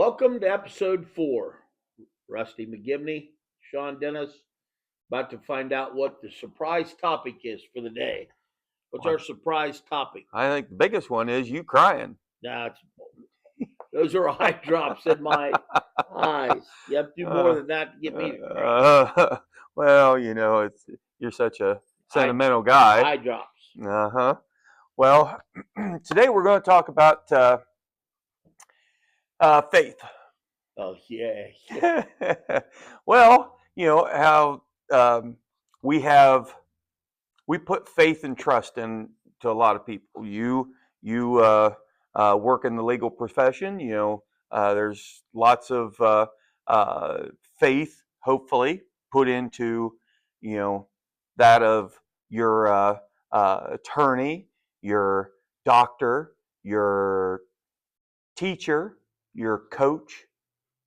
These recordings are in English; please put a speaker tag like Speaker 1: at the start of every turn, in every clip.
Speaker 1: Welcome to episode 4. Rusty McGivney, Sean Dennis, about to find out what the surprise topic is for the day. What's our surprise topic?
Speaker 2: I think the biggest one is you crying.
Speaker 1: Nah, those are eye drops in my eyes. You have to do more than that to get me to cry.
Speaker 2: Well, you're such a sentimental guy.
Speaker 1: Eye drops.
Speaker 2: Uh-huh. Well, today we're going to talk about faith.
Speaker 1: Oh, yeah.
Speaker 2: Well, how we put faith and trust into a lot of people. You work in the legal profession. There's lots of faith, hopefully, put into that of your attorney, your doctor, your teacher, your coach.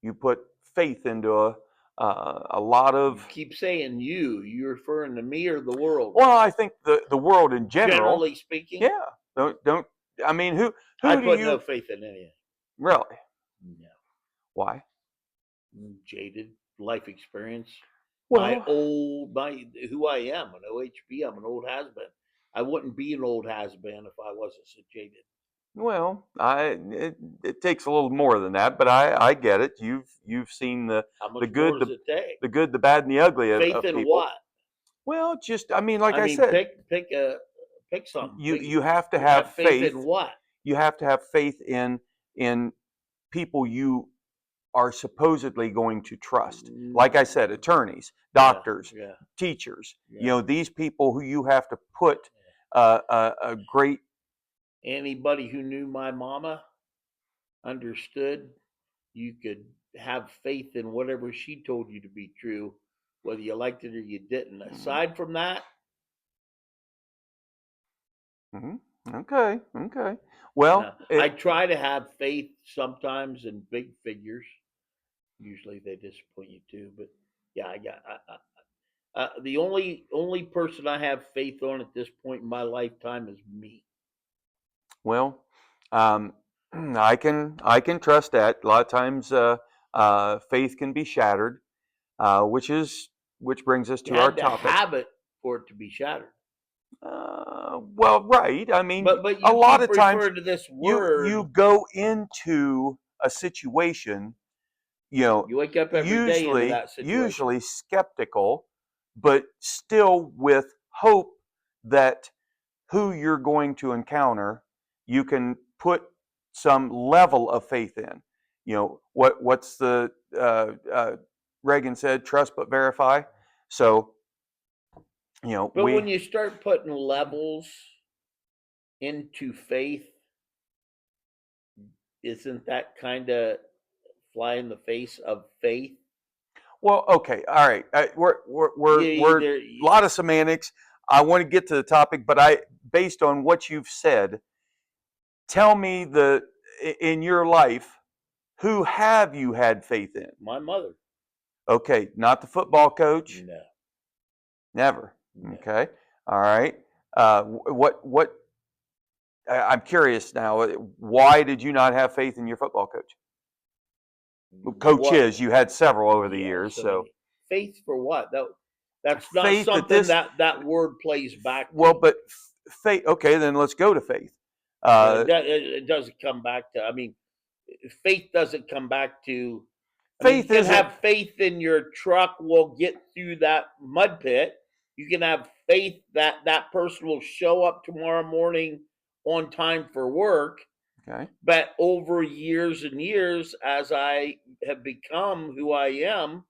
Speaker 2: You put faith into a lot of.
Speaker 1: You keep saying you referring to me or the world?
Speaker 2: Well, I think the world in general.
Speaker 1: Generally speaking.
Speaker 2: Yeah. Don't. I mean, who
Speaker 1: I
Speaker 2: do
Speaker 1: put
Speaker 2: you
Speaker 1: no faith in anything.
Speaker 2: really?
Speaker 1: No.
Speaker 2: Why?
Speaker 1: Jaded life experience.
Speaker 2: Well,
Speaker 1: Who I am, an OHB. I'm an old has-been. I wouldn't be an old has-been if I wasn't so jaded.
Speaker 2: Well, it takes a little more than that, but I get it. You've seen
Speaker 1: How much
Speaker 2: the good,
Speaker 1: more does it take?
Speaker 2: the good, the bad, and the ugly
Speaker 1: Faith
Speaker 2: of
Speaker 1: in
Speaker 2: people.
Speaker 1: what?
Speaker 2: Well, like I said,
Speaker 1: pick something.
Speaker 2: You have to have faith
Speaker 1: in what?
Speaker 2: You have to have faith in people you are supposedly going to trust. Like I said, attorneys, doctors, teachers.
Speaker 1: Yeah.
Speaker 2: These people who you have to put a great.
Speaker 1: Anybody who knew my mama understood you could have faith in whatever she told you to be true, whether you liked it or you didn't. Aside from that.
Speaker 2: Okay. Well,
Speaker 1: I try to have faith sometimes in big figures. Usually they disappoint you too, but yeah, the only person I have faith on at this point in my lifetime is me.
Speaker 2: Well, I can trust that. A lot of times, faith can be shattered, which brings us to our topic.
Speaker 1: You have it for it to be shattered.
Speaker 2: Well, right. I mean,
Speaker 1: but
Speaker 2: a lot of times
Speaker 1: to this word.
Speaker 2: You go into a situation,
Speaker 1: you wake up every day into that situation.
Speaker 2: Usually skeptical, but still with hope that who you're going to encounter, you can put some level of faith in. What's the Reagan said, trust but verify. So,
Speaker 1: but when you start putting levels into faith, isn't that kind of fly in the face of faith?
Speaker 2: Well, okay, all right. We're a lot of semantics. I want to get to the topic, but based on what you've said, tell me in your life, who have you had faith in?
Speaker 1: My mother.
Speaker 2: Okay, not the football coach.
Speaker 1: No.
Speaker 2: Never.
Speaker 1: No.
Speaker 2: Okay. All right. What? I'm curious now. Why did you not have faith in your football coach? Coaches, you had several over the years. So
Speaker 1: faith for what? That's not faith something that word plays back to.
Speaker 2: Well, but faith. Okay, then let's go to faith.
Speaker 1: It doesn't come back to. I mean, faith doesn't come back to.
Speaker 2: Faith
Speaker 1: you can have faith in your truck will get through that mud pit. You can have faith that that person will show up tomorrow morning on time for work.
Speaker 2: Okay.
Speaker 1: But over years and years, as I have become who I am,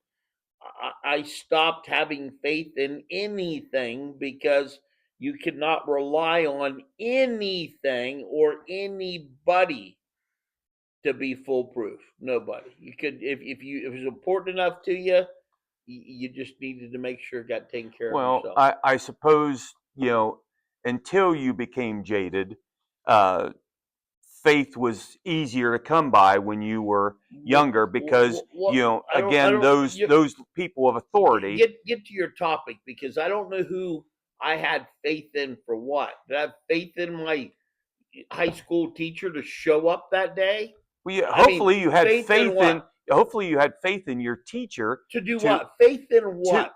Speaker 1: I stopped having faith in anything because you cannot rely on anything or anybody to be foolproof. Nobody. You could if it was important enough to you, you just needed to make sure it got taken care of yourself.
Speaker 2: Well, I suppose, until you became jaded, faith was easier to come by when you were younger because, those people of authority.
Speaker 1: Get to your topic, because I don't know who I had faith in for what. Did I have faith in my high school teacher to show up that day?
Speaker 2: Well, yeah,
Speaker 1: I mean,
Speaker 2: hopefully you had
Speaker 1: faith in
Speaker 2: faith in.
Speaker 1: what?
Speaker 2: Hopefully you had faith in your teacher
Speaker 1: To do
Speaker 2: to
Speaker 1: what? Faith in
Speaker 2: to
Speaker 1: what?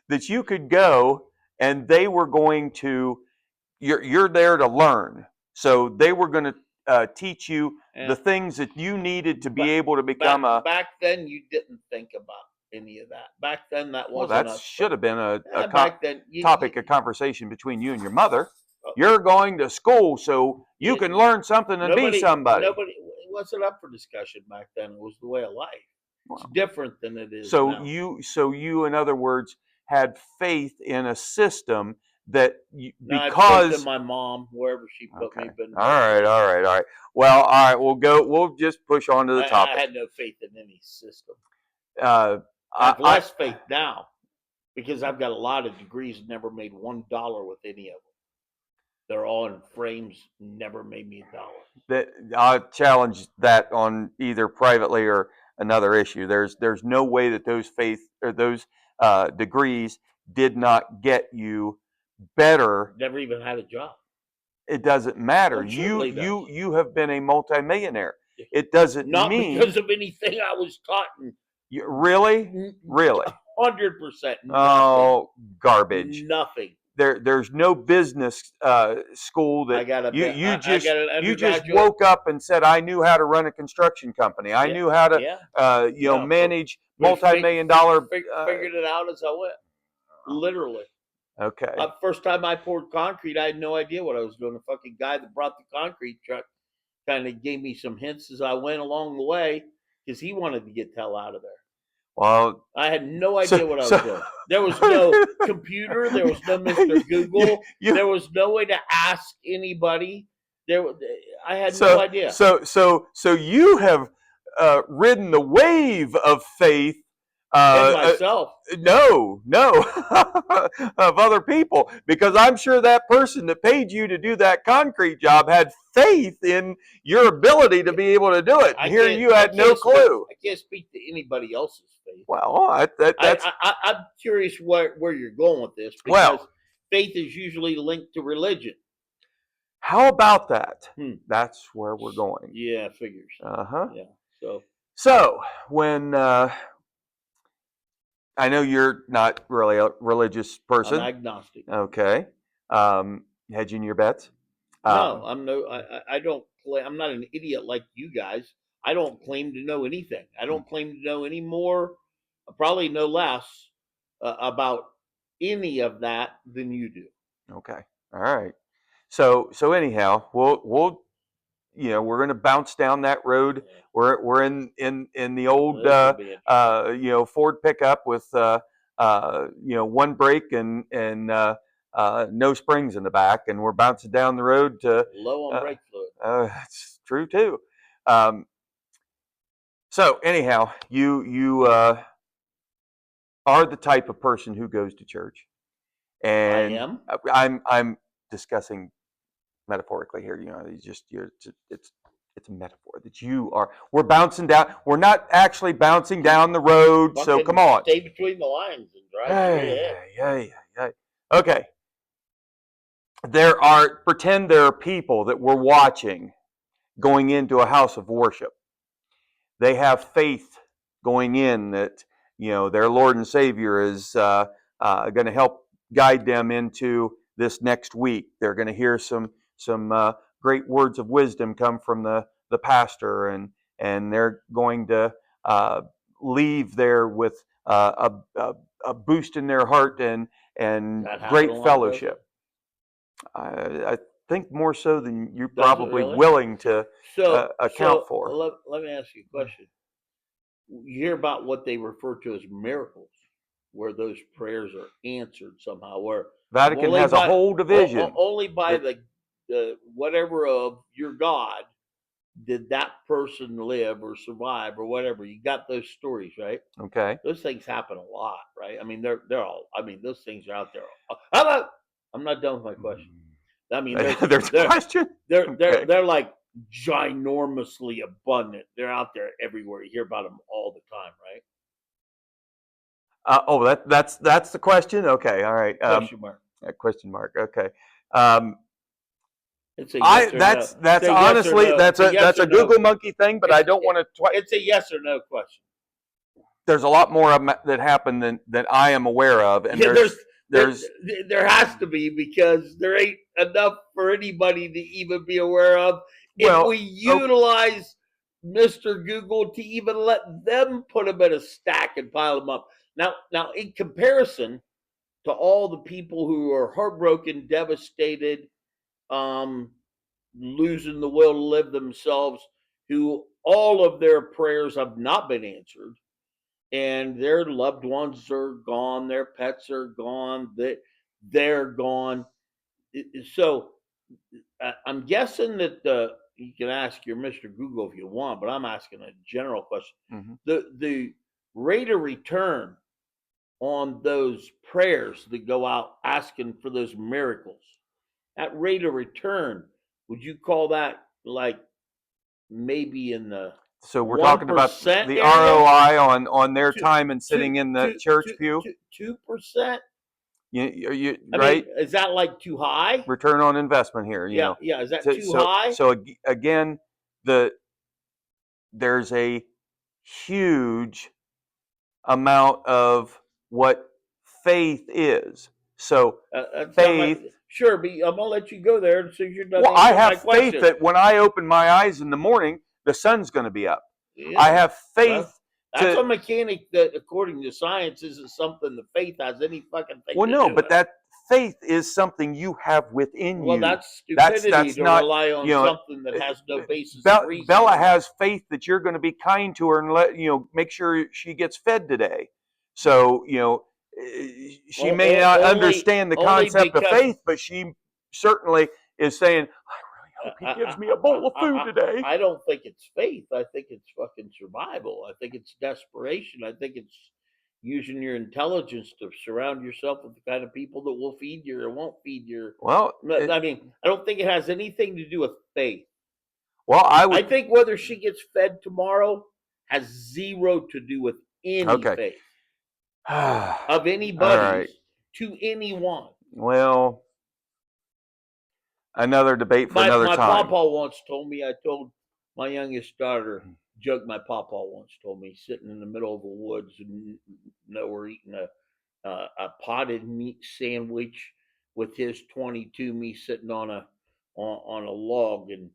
Speaker 2: that you could go and they were going to. You're there to learn, so they were going to teach you the
Speaker 1: And
Speaker 2: things that you needed to be
Speaker 1: but
Speaker 2: able to become a.
Speaker 1: back then, you didn't think about any of that. Back then, that
Speaker 2: Well,
Speaker 1: wasn't
Speaker 2: that
Speaker 1: a
Speaker 2: should have been
Speaker 1: back then.
Speaker 2: topic of conversation between you and your mother.
Speaker 1: Uh,
Speaker 2: You're going to school so you can
Speaker 1: you
Speaker 2: learn something and be somebody.
Speaker 1: nobody, it wasn't up for discussion back then. It was the way of life. It's
Speaker 2: Wow.
Speaker 1: different than it is
Speaker 2: So
Speaker 1: now.
Speaker 2: you, in other words, had faith in a system that
Speaker 1: Now I have faith in
Speaker 2: because.
Speaker 1: my mom, wherever she put me,
Speaker 2: Okay.
Speaker 1: been the
Speaker 2: All
Speaker 1: best
Speaker 2: right.
Speaker 1: place.
Speaker 2: All right. Well, all right. We'll go. We'll just push on to the
Speaker 1: I
Speaker 2: topic.
Speaker 1: had no faith in any system.
Speaker 2: Uh,
Speaker 1: I have
Speaker 2: I
Speaker 1: less faith now because I've got a lot of degrees and never made $1 with any of them. They're all in frames, never made me $1.
Speaker 2: that I challenge that on either privately or another issue. There's no way that those faith or those degrees did not get you better.
Speaker 1: Never even had a job.
Speaker 2: It doesn't matter.
Speaker 1: Well, certainly does.
Speaker 2: You have been a multimillionaire. It doesn't
Speaker 1: Not
Speaker 2: mean
Speaker 1: because of anything I was taught.
Speaker 2: really.
Speaker 1: 100% nothing.
Speaker 2: Oh, garbage.
Speaker 1: Nothing.
Speaker 2: There's no business school
Speaker 1: I
Speaker 2: that
Speaker 1: got a
Speaker 2: you
Speaker 1: I got an
Speaker 2: you just
Speaker 1: undergraduate.
Speaker 2: woke up and said I knew how to run a construction company. I
Speaker 1: Yeah,
Speaker 2: knew how to
Speaker 1: yeah.
Speaker 2: manage
Speaker 1: We
Speaker 2: multi-million-dollar.
Speaker 1: figured it out as I went. Literally.
Speaker 2: Okay.
Speaker 1: First time I poured concrete, I had no idea what I was doing. The fucking guy that brought the concrete truck kind of gave me some hints as I went along the way because he wanted to get the hell out of there.
Speaker 2: Well,
Speaker 1: I had no idea what I was doing. There was no computer. There was no Mr. Google. There was no way to ask anybody. I had no idea.
Speaker 2: So you have ridden the wave of faith.
Speaker 1: And myself.
Speaker 2: No, of other people, because I'm sure that person that paid you to do that concrete job had faith in your ability to be able to do it. Here you had no clue.
Speaker 1: I can't speak to anybody else's faith.
Speaker 2: Well, that's.
Speaker 1: I'm curious where you're going with this because faith is usually linked to religion.
Speaker 2: How about that? That's where we're going.
Speaker 1: Yeah, figures. Yeah.
Speaker 2: So when I know you're not really a religious person.
Speaker 1: I'm agnostic.
Speaker 2: Okay. Hedging your bets?
Speaker 1: No, I don't claim. I'm not an idiot like you guys. I don't claim to know anything. I don't claim to know any more, probably no less, about any of that than you do.
Speaker 2: Okay. All right. So anyhow, we'll we're going to bounce down that road. We're in the old Ford pickup with one brake and no springs in the back, and we're bouncing down the road to
Speaker 1: low on brake fluid.
Speaker 2: That's true too. So anyhow, you are the type of person who goes to church, and
Speaker 1: I am.
Speaker 2: I'm discussing metaphorically here. It's a metaphor that you are. We're bouncing down. We're not actually bouncing down the road. So come on.
Speaker 1: Stay between the lines and drive.
Speaker 2: Yeah. Okay. Pretend there are people that we're watching going into a house of worship. They have faith going in that their Lord and Savior is going to help guide them into this next week. They're going to hear some great words of wisdom come from the pastor, and they're going to leave there with a boost in their heart and great fellowship. I think more so than you're probably willing to account for.
Speaker 1: Let me ask you a question. You hear about what they refer to as miracles, where those prayers are answered somehow. Where
Speaker 2: Vatican has a whole division.
Speaker 1: Only by the whatever of your God did that person live or survive or whatever. You got those stories, right?
Speaker 2: Okay.
Speaker 1: Those things happen a lot, right? I mean, they're all. I mean, those things are out there. How about? I'm not done with my question. I mean,
Speaker 2: there's a question.
Speaker 1: They're like ginormously abundant. They're out there everywhere. You hear about them all the time, right?
Speaker 2: That's the question. Okay, all right.
Speaker 1: Question mark.
Speaker 2: Question mark. Okay.
Speaker 1: It's a yes or no.
Speaker 2: That's
Speaker 1: It's a yes or
Speaker 2: honestly
Speaker 1: no. It's a yes
Speaker 2: that's
Speaker 1: or
Speaker 2: a
Speaker 1: no.
Speaker 2: Google monkey thing, but I don't want to.
Speaker 1: It's a yes or no question.
Speaker 2: There's a lot more that happen than that I am aware of, and
Speaker 1: Yeah,
Speaker 2: there's
Speaker 1: there has to be, because there ain't enough for anybody to even be aware of if
Speaker 2: well,
Speaker 1: we utilize Mr. Google to even let them put them in a stack and pile them up. Now, in comparison to all the people who are heartbroken, devastated, um, losing the will to live themselves, who all of their prayers have not been answered, and their loved ones are gone, their pets are gone, they're gone. So I'm guessing that you can ask your Mr. Google if you want, but I'm asking a general question.
Speaker 2: mhm.
Speaker 1: The rate of return on those prayers that go out asking for those miracles, that rate of return, would you call that like maybe in the
Speaker 2: So we're
Speaker 1: one
Speaker 2: talking about
Speaker 1: percent
Speaker 2: the
Speaker 1: area?
Speaker 2: ROI on their
Speaker 1: Two,
Speaker 2: time and
Speaker 1: two,
Speaker 2: sitting in the
Speaker 1: two,
Speaker 2: church
Speaker 1: two,
Speaker 2: pew.
Speaker 1: two, 2%?
Speaker 2: You
Speaker 1: I mean,
Speaker 2: right?
Speaker 1: is that like too high?
Speaker 2: Return on investment here.
Speaker 1: Yeah, yeah. Is that
Speaker 2: So
Speaker 1: too high?
Speaker 2: again, there's a huge amount of what faith is. So
Speaker 1: That's not my.
Speaker 2: faith.
Speaker 1: Sure, but I'm gonna let you go there as soon as you're done
Speaker 2: Well, I
Speaker 1: answering my
Speaker 2: have faith
Speaker 1: question.
Speaker 2: that when I open my eyes in the morning, the sun's going to be up. I
Speaker 1: Yeah.
Speaker 2: have faith
Speaker 1: Well, that's
Speaker 2: to.
Speaker 1: a mechanic that, according to science, isn't something the faith has any fucking thing
Speaker 2: Well,
Speaker 1: to
Speaker 2: no,
Speaker 1: do
Speaker 2: but
Speaker 1: with.
Speaker 2: that faith is something you have within
Speaker 1: Well,
Speaker 2: you.
Speaker 1: that's stupidity
Speaker 2: That's
Speaker 1: to
Speaker 2: not,
Speaker 1: rely
Speaker 2: you
Speaker 1: on
Speaker 2: know.
Speaker 1: something that has no basis of
Speaker 2: Bella
Speaker 1: reasoning.
Speaker 2: has faith that you're going to be kind to her and make sure she gets fed today. So she may not understand the
Speaker 1: Only
Speaker 2: concept of
Speaker 1: because
Speaker 2: faith, but she certainly is saying, "I really hope he gives me a bowl of food today."
Speaker 1: I don't think it's faith. I think it's fucking survival. I think it's desperation. I think it's using your intelligence to surround yourself with the kind of people that will feed you or won't feed you.
Speaker 2: Well,
Speaker 1: I mean, I don't think it has anything to do with faith.
Speaker 2: I
Speaker 1: I
Speaker 2: would.
Speaker 1: think whether she gets fed tomorrow has zero to do with any
Speaker 2: Okay.
Speaker 1: faith
Speaker 2: All
Speaker 1: of
Speaker 2: right.
Speaker 1: anybody's to anyone.
Speaker 2: Well, another debate for another
Speaker 1: My
Speaker 2: time.
Speaker 1: papa once told me. I told my youngest daughter, joke. My papa once told me, sitting in the middle of the woods and nowhere, eating a potted meat sandwich with his 22, me sitting on a log, and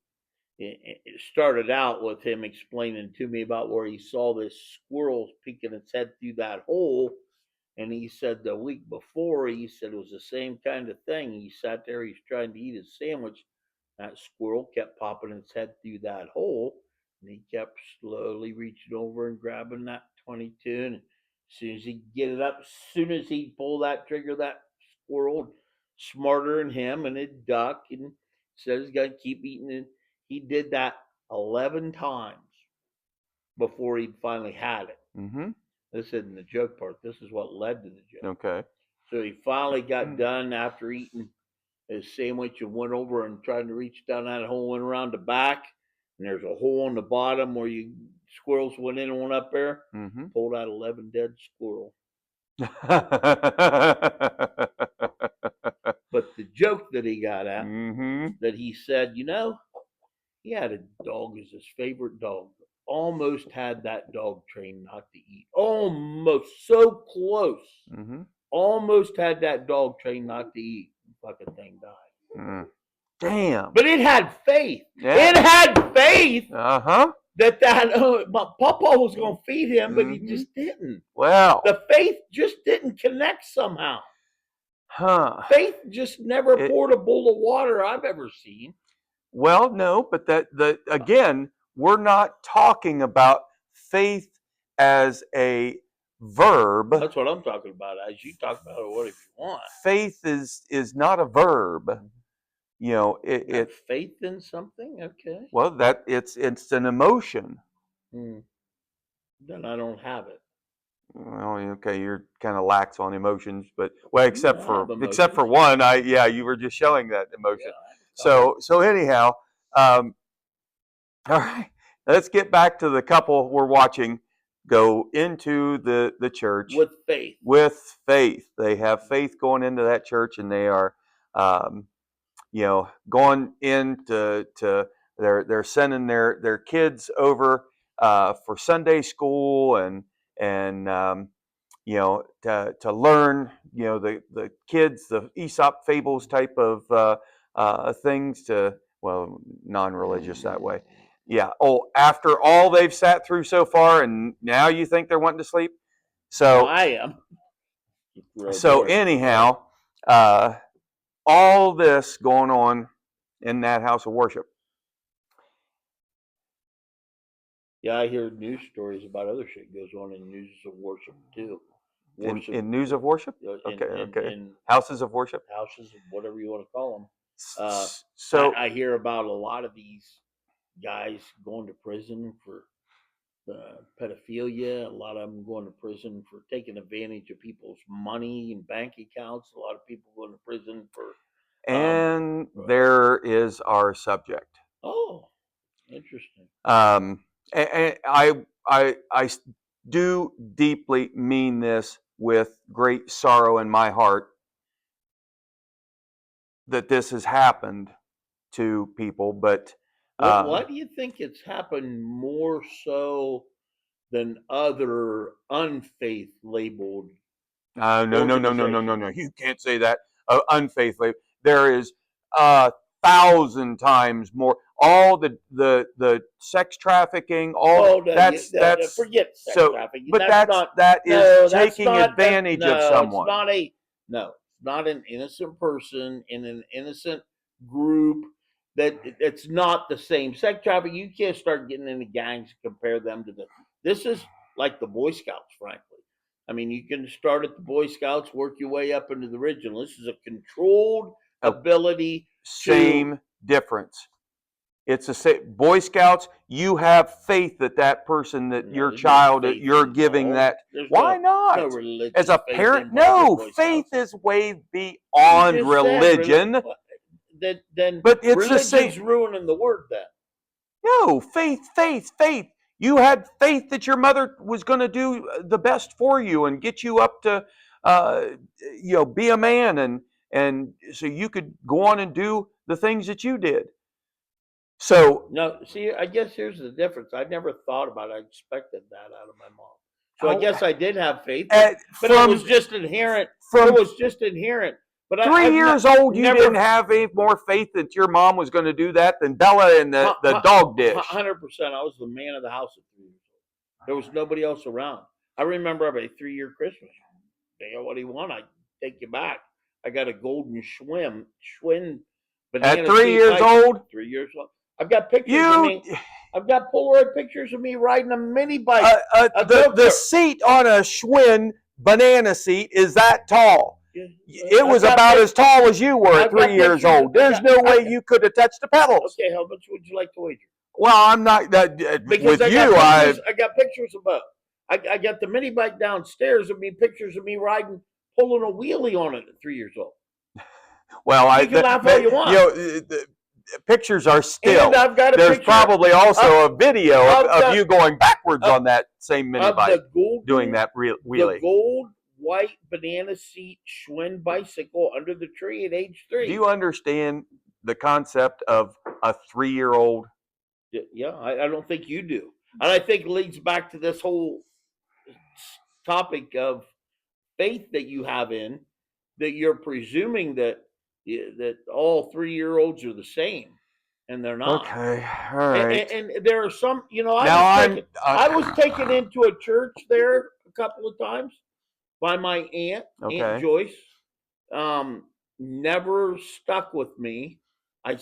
Speaker 1: it started out with him explaining to me about where he saw this squirrel peeking its head through that hole. And he said the week before, he said it was the same kind of thing. He sat there, he's trying to eat his sandwich. That squirrel kept popping its head through that hole, and he kept slowly reaching over and grabbing that 22. And as soon as he'd get it up, as soon as he'd pull that trigger, that squirrel, smarter than him, and it'd duck and said he's going to keep eating it. He did that 11 times before he finally had it.
Speaker 2: Mm-hmm.
Speaker 1: This isn't the joke part. This is what led to the joke.
Speaker 2: Okay.
Speaker 1: So he finally got done after eating his sandwich and went over and tried to reach down that hole, went around the back, and there's a hole in the bottom where you squirrels went in and went up there.
Speaker 2: Mm-hmm.
Speaker 1: Pulled out 11 dead squirrel. But the joke that he got at,
Speaker 2: mm-hmm.
Speaker 1: that he said, he had a dog as his favorite dog. Almost had that dog trained not to eat. Almost so close.
Speaker 2: Mm-hmm.
Speaker 1: Almost had that dog trained not to eat. Fucking thing died.
Speaker 2: Mm. Damn.
Speaker 1: But it had faith.
Speaker 2: Yeah.
Speaker 1: It had faith
Speaker 2: Uh-huh.
Speaker 1: that my papa was going to feed him, but he just didn't.
Speaker 2: Well.
Speaker 1: The faith just didn't connect somehow.
Speaker 2: Huh.
Speaker 1: Faith just never poured a bowl of water I've ever seen.
Speaker 2: Well, no, but again, we're not talking about faith as a verb.
Speaker 1: That's what I'm talking about. As you talk about it, what if you want?
Speaker 2: Faith is not a verb. It
Speaker 1: faith in something. Okay.
Speaker 2: Well, that it's an emotion.
Speaker 1: Then I don't have it.
Speaker 2: Well, okay, you're kind of lax on emotions, but except for
Speaker 1: emotions.
Speaker 2: one, you were just showing that emotion.
Speaker 1: Yeah,
Speaker 2: so anyhow, all right, let's get back to the couple we're watching go into the church
Speaker 1: with faith.
Speaker 2: With faith, they have faith going into that church, and they are going into they're sending their kids over for Sunday school and to learn the kids the Aesop fables type of things to non-religious that way. Yeah. Oh, after all they've sat through so far, and now you think they're wanting to sleep.
Speaker 1: Well,
Speaker 2: So
Speaker 1: I am.
Speaker 2: so
Speaker 1: There.
Speaker 2: anyhow, uh, all this going on in that house of worship.
Speaker 1: Yeah, I hear news stories about other shit goes on in news of worship too. Worship
Speaker 2: In news of worship.
Speaker 1: in
Speaker 2: Okay, okay.
Speaker 1: in
Speaker 2: Houses of worship.
Speaker 1: houses, whatever you want to call them.
Speaker 2: So
Speaker 1: I hear about a lot of these guys going to prison for pedophilia. A lot of them going to prison for taking advantage of people's money and bank accounts. A lot of people going to prison for.
Speaker 2: and
Speaker 1: Uh,
Speaker 2: there is our subject.
Speaker 1: oh, interesting.
Speaker 2: And I do deeply mean this with great sorrow in my heart that this has happened to people, but
Speaker 1: What Why do you think it's happened more so than other unfaith labeled
Speaker 2: no.
Speaker 1: organizations?
Speaker 2: You can't say that. Unfaithfully, there is a thousand times more. All the sex trafficking, all
Speaker 1: Oh no,
Speaker 2: that's
Speaker 1: forget sex
Speaker 2: so.
Speaker 1: trafficking.
Speaker 2: But
Speaker 1: That's not.
Speaker 2: that is
Speaker 1: No, that's
Speaker 2: taking
Speaker 1: not. That
Speaker 2: advantage of
Speaker 1: no, it's
Speaker 2: someone.
Speaker 1: not a. No, it's not an innocent person in an innocent group. It's not the same. Sex trafficking. You can't start getting into gangs and compare them to the. This is like the Boy Scouts, frankly. I mean, you can start at the Boy Scouts, work your way up into the original. This is a controlled
Speaker 2: A
Speaker 1: ability to.
Speaker 2: same difference. It's a Boy Scouts. You have faith that that person, that
Speaker 1: No,
Speaker 2: your
Speaker 1: there's no
Speaker 2: child, that
Speaker 1: faith
Speaker 2: you're giving
Speaker 1: involved.
Speaker 2: that. Why
Speaker 1: There's no
Speaker 2: not? As
Speaker 1: religious
Speaker 2: a
Speaker 1: faith
Speaker 2: parent,
Speaker 1: involved with
Speaker 2: no.
Speaker 1: Boy
Speaker 2: Faith
Speaker 1: Scouts.
Speaker 2: is way
Speaker 1: You
Speaker 2: beyond
Speaker 1: just said
Speaker 2: religion.
Speaker 1: then
Speaker 2: But it's the same.
Speaker 1: religion's ruining the word. Then
Speaker 2: No, faith. You had faith that your mother was going to do the best for you and get you up to, uh, be a man, and so you could go on and do the things that you did. So
Speaker 1: no. See, I guess here's the difference. I never thought about it. I expected that out of my mom. So I
Speaker 2: oh,
Speaker 1: guess I did have faith, but it was
Speaker 2: from
Speaker 1: just inherent. It
Speaker 2: from
Speaker 1: was just inherent. But
Speaker 2: three
Speaker 1: I've
Speaker 2: years old, you didn't
Speaker 1: never
Speaker 2: have any more faith that your mom was going to do that than Bella in the dog dish.
Speaker 1: 100%. I was the man of the house at 3 years old. There was nobody else around. I remember a 3 year Christmas. What do you want? I take you back. I got a golden Schwinn
Speaker 2: At
Speaker 1: banana
Speaker 2: 3 years
Speaker 1: bicycle.
Speaker 2: old,
Speaker 1: 3 years old. I've got pictures of
Speaker 2: you
Speaker 1: me. I've got Polaroid pictures of me riding a mini bike.
Speaker 2: the seat on a Schwinn banana seat is that tall. It was about as tall as you were at 3 years old. There's no way you could have touched the pedals.
Speaker 1: Okay, how much would you like to wager?
Speaker 2: Well, I'm not that
Speaker 1: Because
Speaker 2: with you.
Speaker 1: I got pictures of both. I got the mini bike downstairs of me, pictures of me riding, pulling a wheelie on it at 3 years old.
Speaker 2: Well,
Speaker 1: you can laugh all you want.
Speaker 2: The pictures are still.
Speaker 1: And I've got
Speaker 2: There's probably also a video of you going backwards on that same mini bike, doing that wheelie.
Speaker 1: The gold white banana seat Schwinn bicycle under the tree at age 3.
Speaker 2: Do you understand the concept of a 3-year-old?
Speaker 1: Yeah, I don't think you do, and I think it leads back to this whole topic of faith that you have in that you're presuming that all 3-year-olds are the same, and they're not.
Speaker 2: Okay, all right.
Speaker 1: And there are some, I
Speaker 2: I
Speaker 1: was taken into a church there a couple of times by my aunt, Aunt Joyce. Never stuck with me. I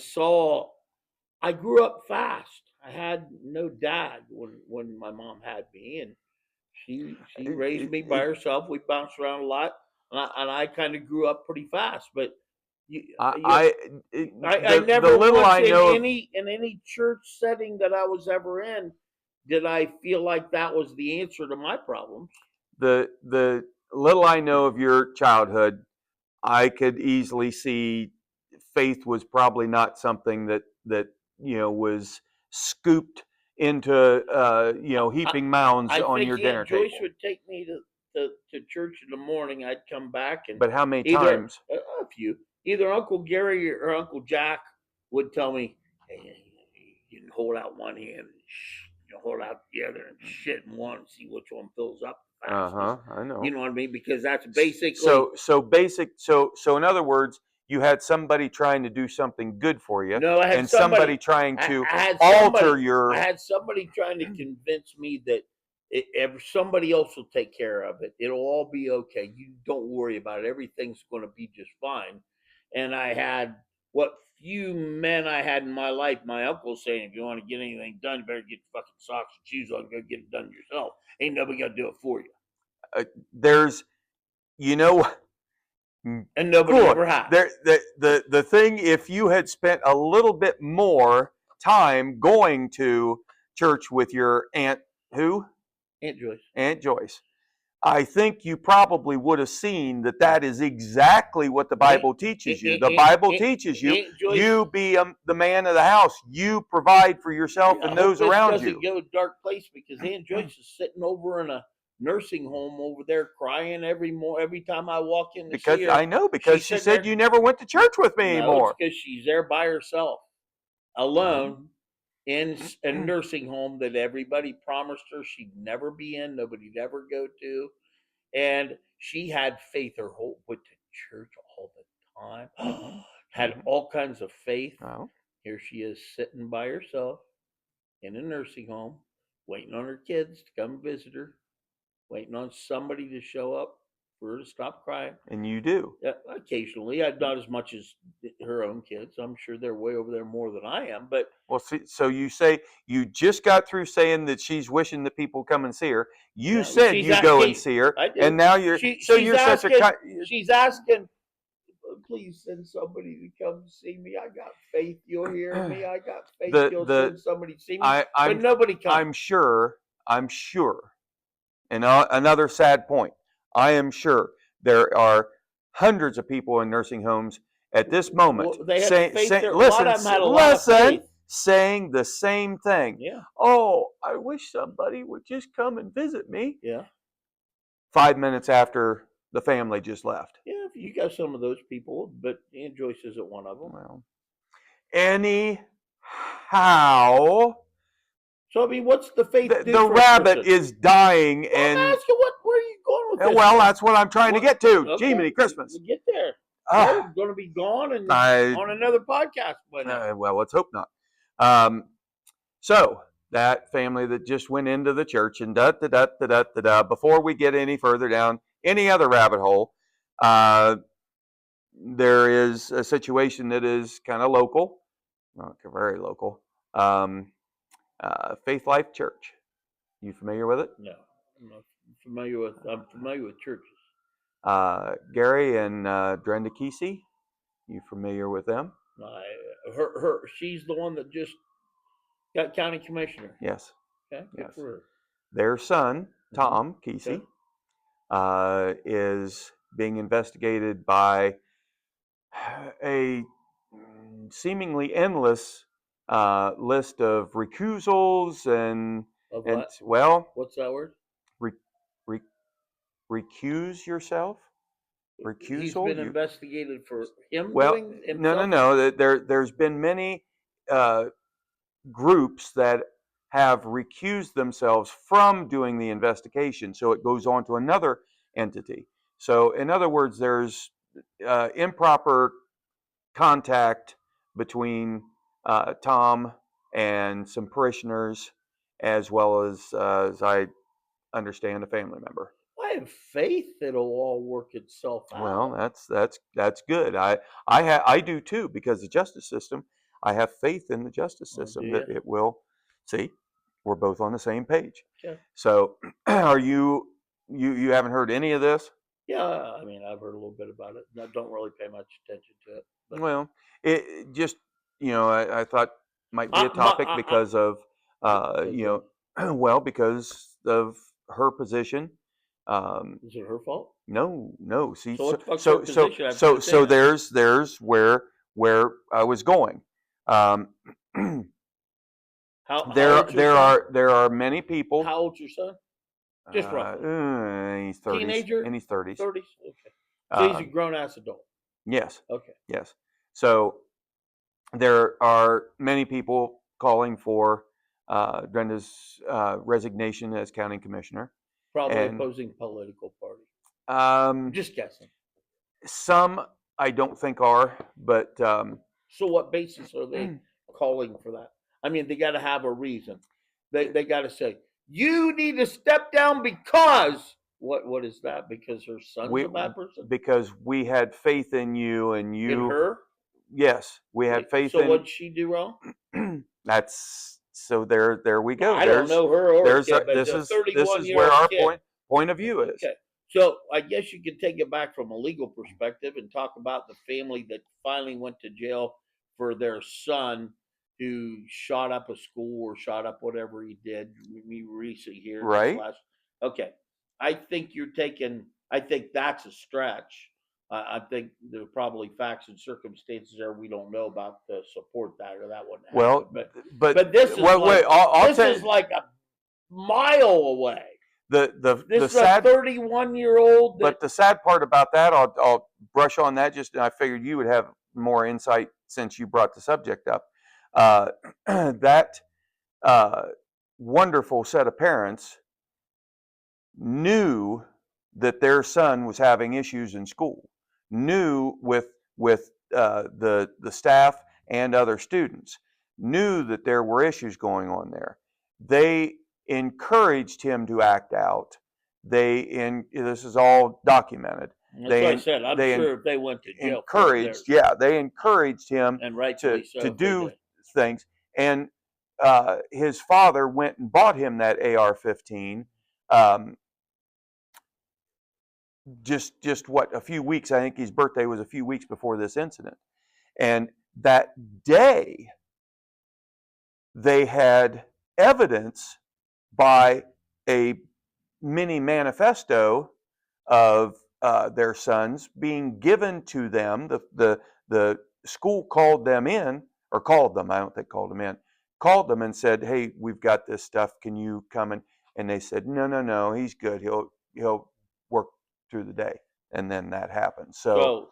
Speaker 1: grew up fast. I had no dad when my mom had me, and she raised me by herself. We bounced around a lot, and I kind of grew up pretty fast. But I never once in any church setting that I was ever in did I feel like that was the answer to my problems.
Speaker 2: The little I know of your childhood, I could easily see faith was probably not something that was scooped into heaping mounds on your dinner table.
Speaker 1: Joyce would take me to church in the morning. I'd come back and
Speaker 2: but how many times?
Speaker 1: A few. either Uncle Gary or Uncle Jack would tell me, "Hey, you can hold out one hand and hold out the other and shit in one and see which one fills up the fastest."
Speaker 2: I
Speaker 1: You
Speaker 2: know.
Speaker 1: know what I mean? Because that's basically
Speaker 2: So in other words, you had somebody trying to do something good for you,
Speaker 1: no.
Speaker 2: and somebody trying
Speaker 1: I,
Speaker 2: to
Speaker 1: I had
Speaker 2: alter
Speaker 1: somebody. I
Speaker 2: your.
Speaker 1: had somebody trying to convince me that somebody else will take care of it. It'll all be okay. You don't worry about it. Everything's going to be just fine. And I had what few men I had in my life. My uncle saying, "If you want to get anything done, you better get fucking socks and shoes on. And go get it done yourself. Ain't nobody gonna do it for you."
Speaker 2: There's, you know,
Speaker 1: And nobody
Speaker 2: good.
Speaker 1: ever has.
Speaker 2: The thing, if you had spent a little bit more time going to church with your aunt, who?
Speaker 1: Aunt Joyce.
Speaker 2: Aunt Joyce. I think you probably would have seen that
Speaker 1: Yeah.
Speaker 2: that is exactly what the
Speaker 1: Aunt,
Speaker 2: Bible teaches you. The Bible teaches you,
Speaker 1: Aunt Joyce.
Speaker 2: you be the man of the house. You provide for yourself
Speaker 1: I
Speaker 2: and
Speaker 1: hope
Speaker 2: those
Speaker 1: this
Speaker 2: around
Speaker 1: doesn't
Speaker 2: you.
Speaker 1: go a dark place because Aunt Joyce is sitting over in a nursing home over there crying every time I walk in to
Speaker 2: Because
Speaker 1: see her.
Speaker 2: I know, because
Speaker 1: She's
Speaker 2: she
Speaker 1: sitting
Speaker 2: said
Speaker 1: there.
Speaker 2: you never went to church with me
Speaker 1: No, it's
Speaker 2: anymore.
Speaker 1: because she's there by herself, alone, in a nursing home that everybody promised her she'd never be in, nobody'd ever go to. And she had faith. Her whole went to church all the time. Had all kinds of faith.
Speaker 2: Well,
Speaker 1: Here she is sitting by herself in a nursing home, waiting on her kids to come visit her, waiting on somebody to show up for her to stop crying.
Speaker 2: and you do.
Speaker 1: Occasionally, not as much as her own kids. I'm sure they're way over there more than I am, but
Speaker 2: Well, see, so you say you just got through saying that she's wishing that people come and see her. You
Speaker 1: yeah,
Speaker 2: said you go and see her,
Speaker 1: I do.
Speaker 2: and now you're you're such a
Speaker 1: She's asking, please send somebody to come see me. I got faith you'll hear me. I got faith you'll
Speaker 2: the
Speaker 1: send somebody to see me.
Speaker 2: I
Speaker 1: But nobody comes.
Speaker 2: I'm sure, and another sad point. I am sure there are hundreds of people in nursing homes at this moment
Speaker 1: Well, they had faith there. A lot
Speaker 2: listen,
Speaker 1: of them had a lot of faith.
Speaker 2: saying the same thing.
Speaker 1: Yeah,
Speaker 2: Oh, I wish somebody would just come and visit me.
Speaker 1: yeah,
Speaker 2: 5 minutes after the family just left.
Speaker 1: yeah. You got some of those people, but Aunt Joyce isn't one of them.
Speaker 2: Well, anyhow,
Speaker 1: So I mean, what's the faith do
Speaker 2: the
Speaker 1: for a
Speaker 2: rabbit
Speaker 1: person?
Speaker 2: is dying,
Speaker 1: Well, I'm
Speaker 2: and
Speaker 1: asking where are you going with this?
Speaker 2: well, that's what I'm trying to get to.
Speaker 1: Okay,
Speaker 2: Jiminy Christmas.
Speaker 1: we get there.
Speaker 2: Ah,
Speaker 1: We're going to be gone and
Speaker 2: I
Speaker 1: on another podcast by now.
Speaker 2: well, let's hope not. Um, so that family that just went into the church and da da da da da da da. Before we get any further down any other rabbit hole, there is a situation that is kind of local, not very local. Faith Life Church. You familiar with it?
Speaker 1: No, I'm not familiar with. I'm familiar with churches.
Speaker 2: Gary and Brenda Kesey. You familiar with them?
Speaker 1: She's the one that just got county commissioner.
Speaker 2: Yes.
Speaker 1: Okay, good
Speaker 2: Yes.
Speaker 1: for her.
Speaker 2: Their son, Tom Kesey,
Speaker 1: Okay.
Speaker 2: is being investigated by a seemingly endless list of recusals and
Speaker 1: Of what?
Speaker 2: well,
Speaker 1: What's that word?
Speaker 2: re, re, recuse yourself.
Speaker 1: He's
Speaker 2: Recusal.
Speaker 1: been investigated for him
Speaker 2: Well,
Speaker 1: doing himself.
Speaker 2: no. There's been many groups that have recused themselves from doing the investigation, so it goes on to another entity. So, in other words, there's improper contact between Tom and some parishioners, as well as I understand, a family member.
Speaker 1: I have faith it'll all work itself out.
Speaker 2: Well, that's good. I do too, because the justice system. I have faith in the justice system that it will. See, we're both on the same page.
Speaker 1: Okay.
Speaker 2: So, are you haven't heard any of this?
Speaker 1: Yeah, I mean, I've heard a little bit about it. I don't really pay much attention to it. But
Speaker 2: Well, it just I thought might be a topic because of well, because of her position.
Speaker 1: Is it her fault?
Speaker 2: No. See,
Speaker 1: So what the fuck's her position?
Speaker 2: so there's where I was going.
Speaker 1: How
Speaker 2: There
Speaker 1: old's your son?
Speaker 2: there are many people.
Speaker 1: How old's your son? Just roughly.
Speaker 2: He's 30s.
Speaker 1: Teenager?
Speaker 2: In his 30s.
Speaker 1: 30s? Okay. So he's a grown ass adult.
Speaker 2: Yes,
Speaker 1: Okay.
Speaker 2: yes. So there are many people calling for Brenda's resignation as county commissioner,
Speaker 1: Probably
Speaker 2: and
Speaker 1: opposing political party. I'm
Speaker 2: um,
Speaker 1: just guessing.
Speaker 2: some I don't think are, but
Speaker 1: So what basis are they calling for that? I mean, they got to have a reason. They got to say you need to step down because what is that? Because her son's
Speaker 2: we
Speaker 1: a bad person
Speaker 2: because we had faith in you, and
Speaker 1: in
Speaker 2: you,
Speaker 1: her.
Speaker 2: yes, we had faith
Speaker 1: So
Speaker 2: in.
Speaker 1: what'd she do wrong?
Speaker 2: That's so there we go.
Speaker 1: I don't know her or her
Speaker 2: There's
Speaker 1: kid, but
Speaker 2: this
Speaker 1: a
Speaker 2: is
Speaker 1: 31-year
Speaker 2: where
Speaker 1: old
Speaker 2: our
Speaker 1: kid.
Speaker 2: point of view is.
Speaker 1: Okay. So I guess you could take it back from a legal perspective and talk about the family that finally went to jail for their son who shot up a school or shot up whatever he did me recently here this
Speaker 2: Right.
Speaker 1: last. Okay. I think you're taking, I think that's a stretch. I think there are probably facts and circumstances there we don't know about to support that or that wouldn't happen.
Speaker 2: Well,
Speaker 1: But this is
Speaker 2: wait,
Speaker 1: like
Speaker 2: I'll
Speaker 1: this
Speaker 2: tell
Speaker 1: is
Speaker 2: you,
Speaker 1: like a mile away.
Speaker 2: the
Speaker 1: This is a
Speaker 2: sad
Speaker 1: 31-year-old that
Speaker 2: but the sad part about that, I'll brush on that. Just I figured you would have more insight since you brought the subject up. Uh, that uh, wonderful set of parents knew that their son was having issues in school, knew with the staff and other students, knew that there were issues going on there. They encouraged him to act out. This is all documented.
Speaker 1: that's what I said. I'm
Speaker 2: They
Speaker 1: sure if they went to jail for it,
Speaker 2: encouraged, yeah, they encouraged him
Speaker 1: and rightfully so
Speaker 2: to
Speaker 1: if they
Speaker 2: do
Speaker 1: did.
Speaker 2: things. And his father went and bought him that AR-15. Um, just what, a few weeks, I think his birthday was a few weeks before this incident, and that day they had evidence by a mini manifesto of their sons being given to them. The school called them in, or called them, I don't think called them in, called them and said, hey, we've got this stuff, can you come? And they said, no, he's good, he'll work through the day. And then that happened. So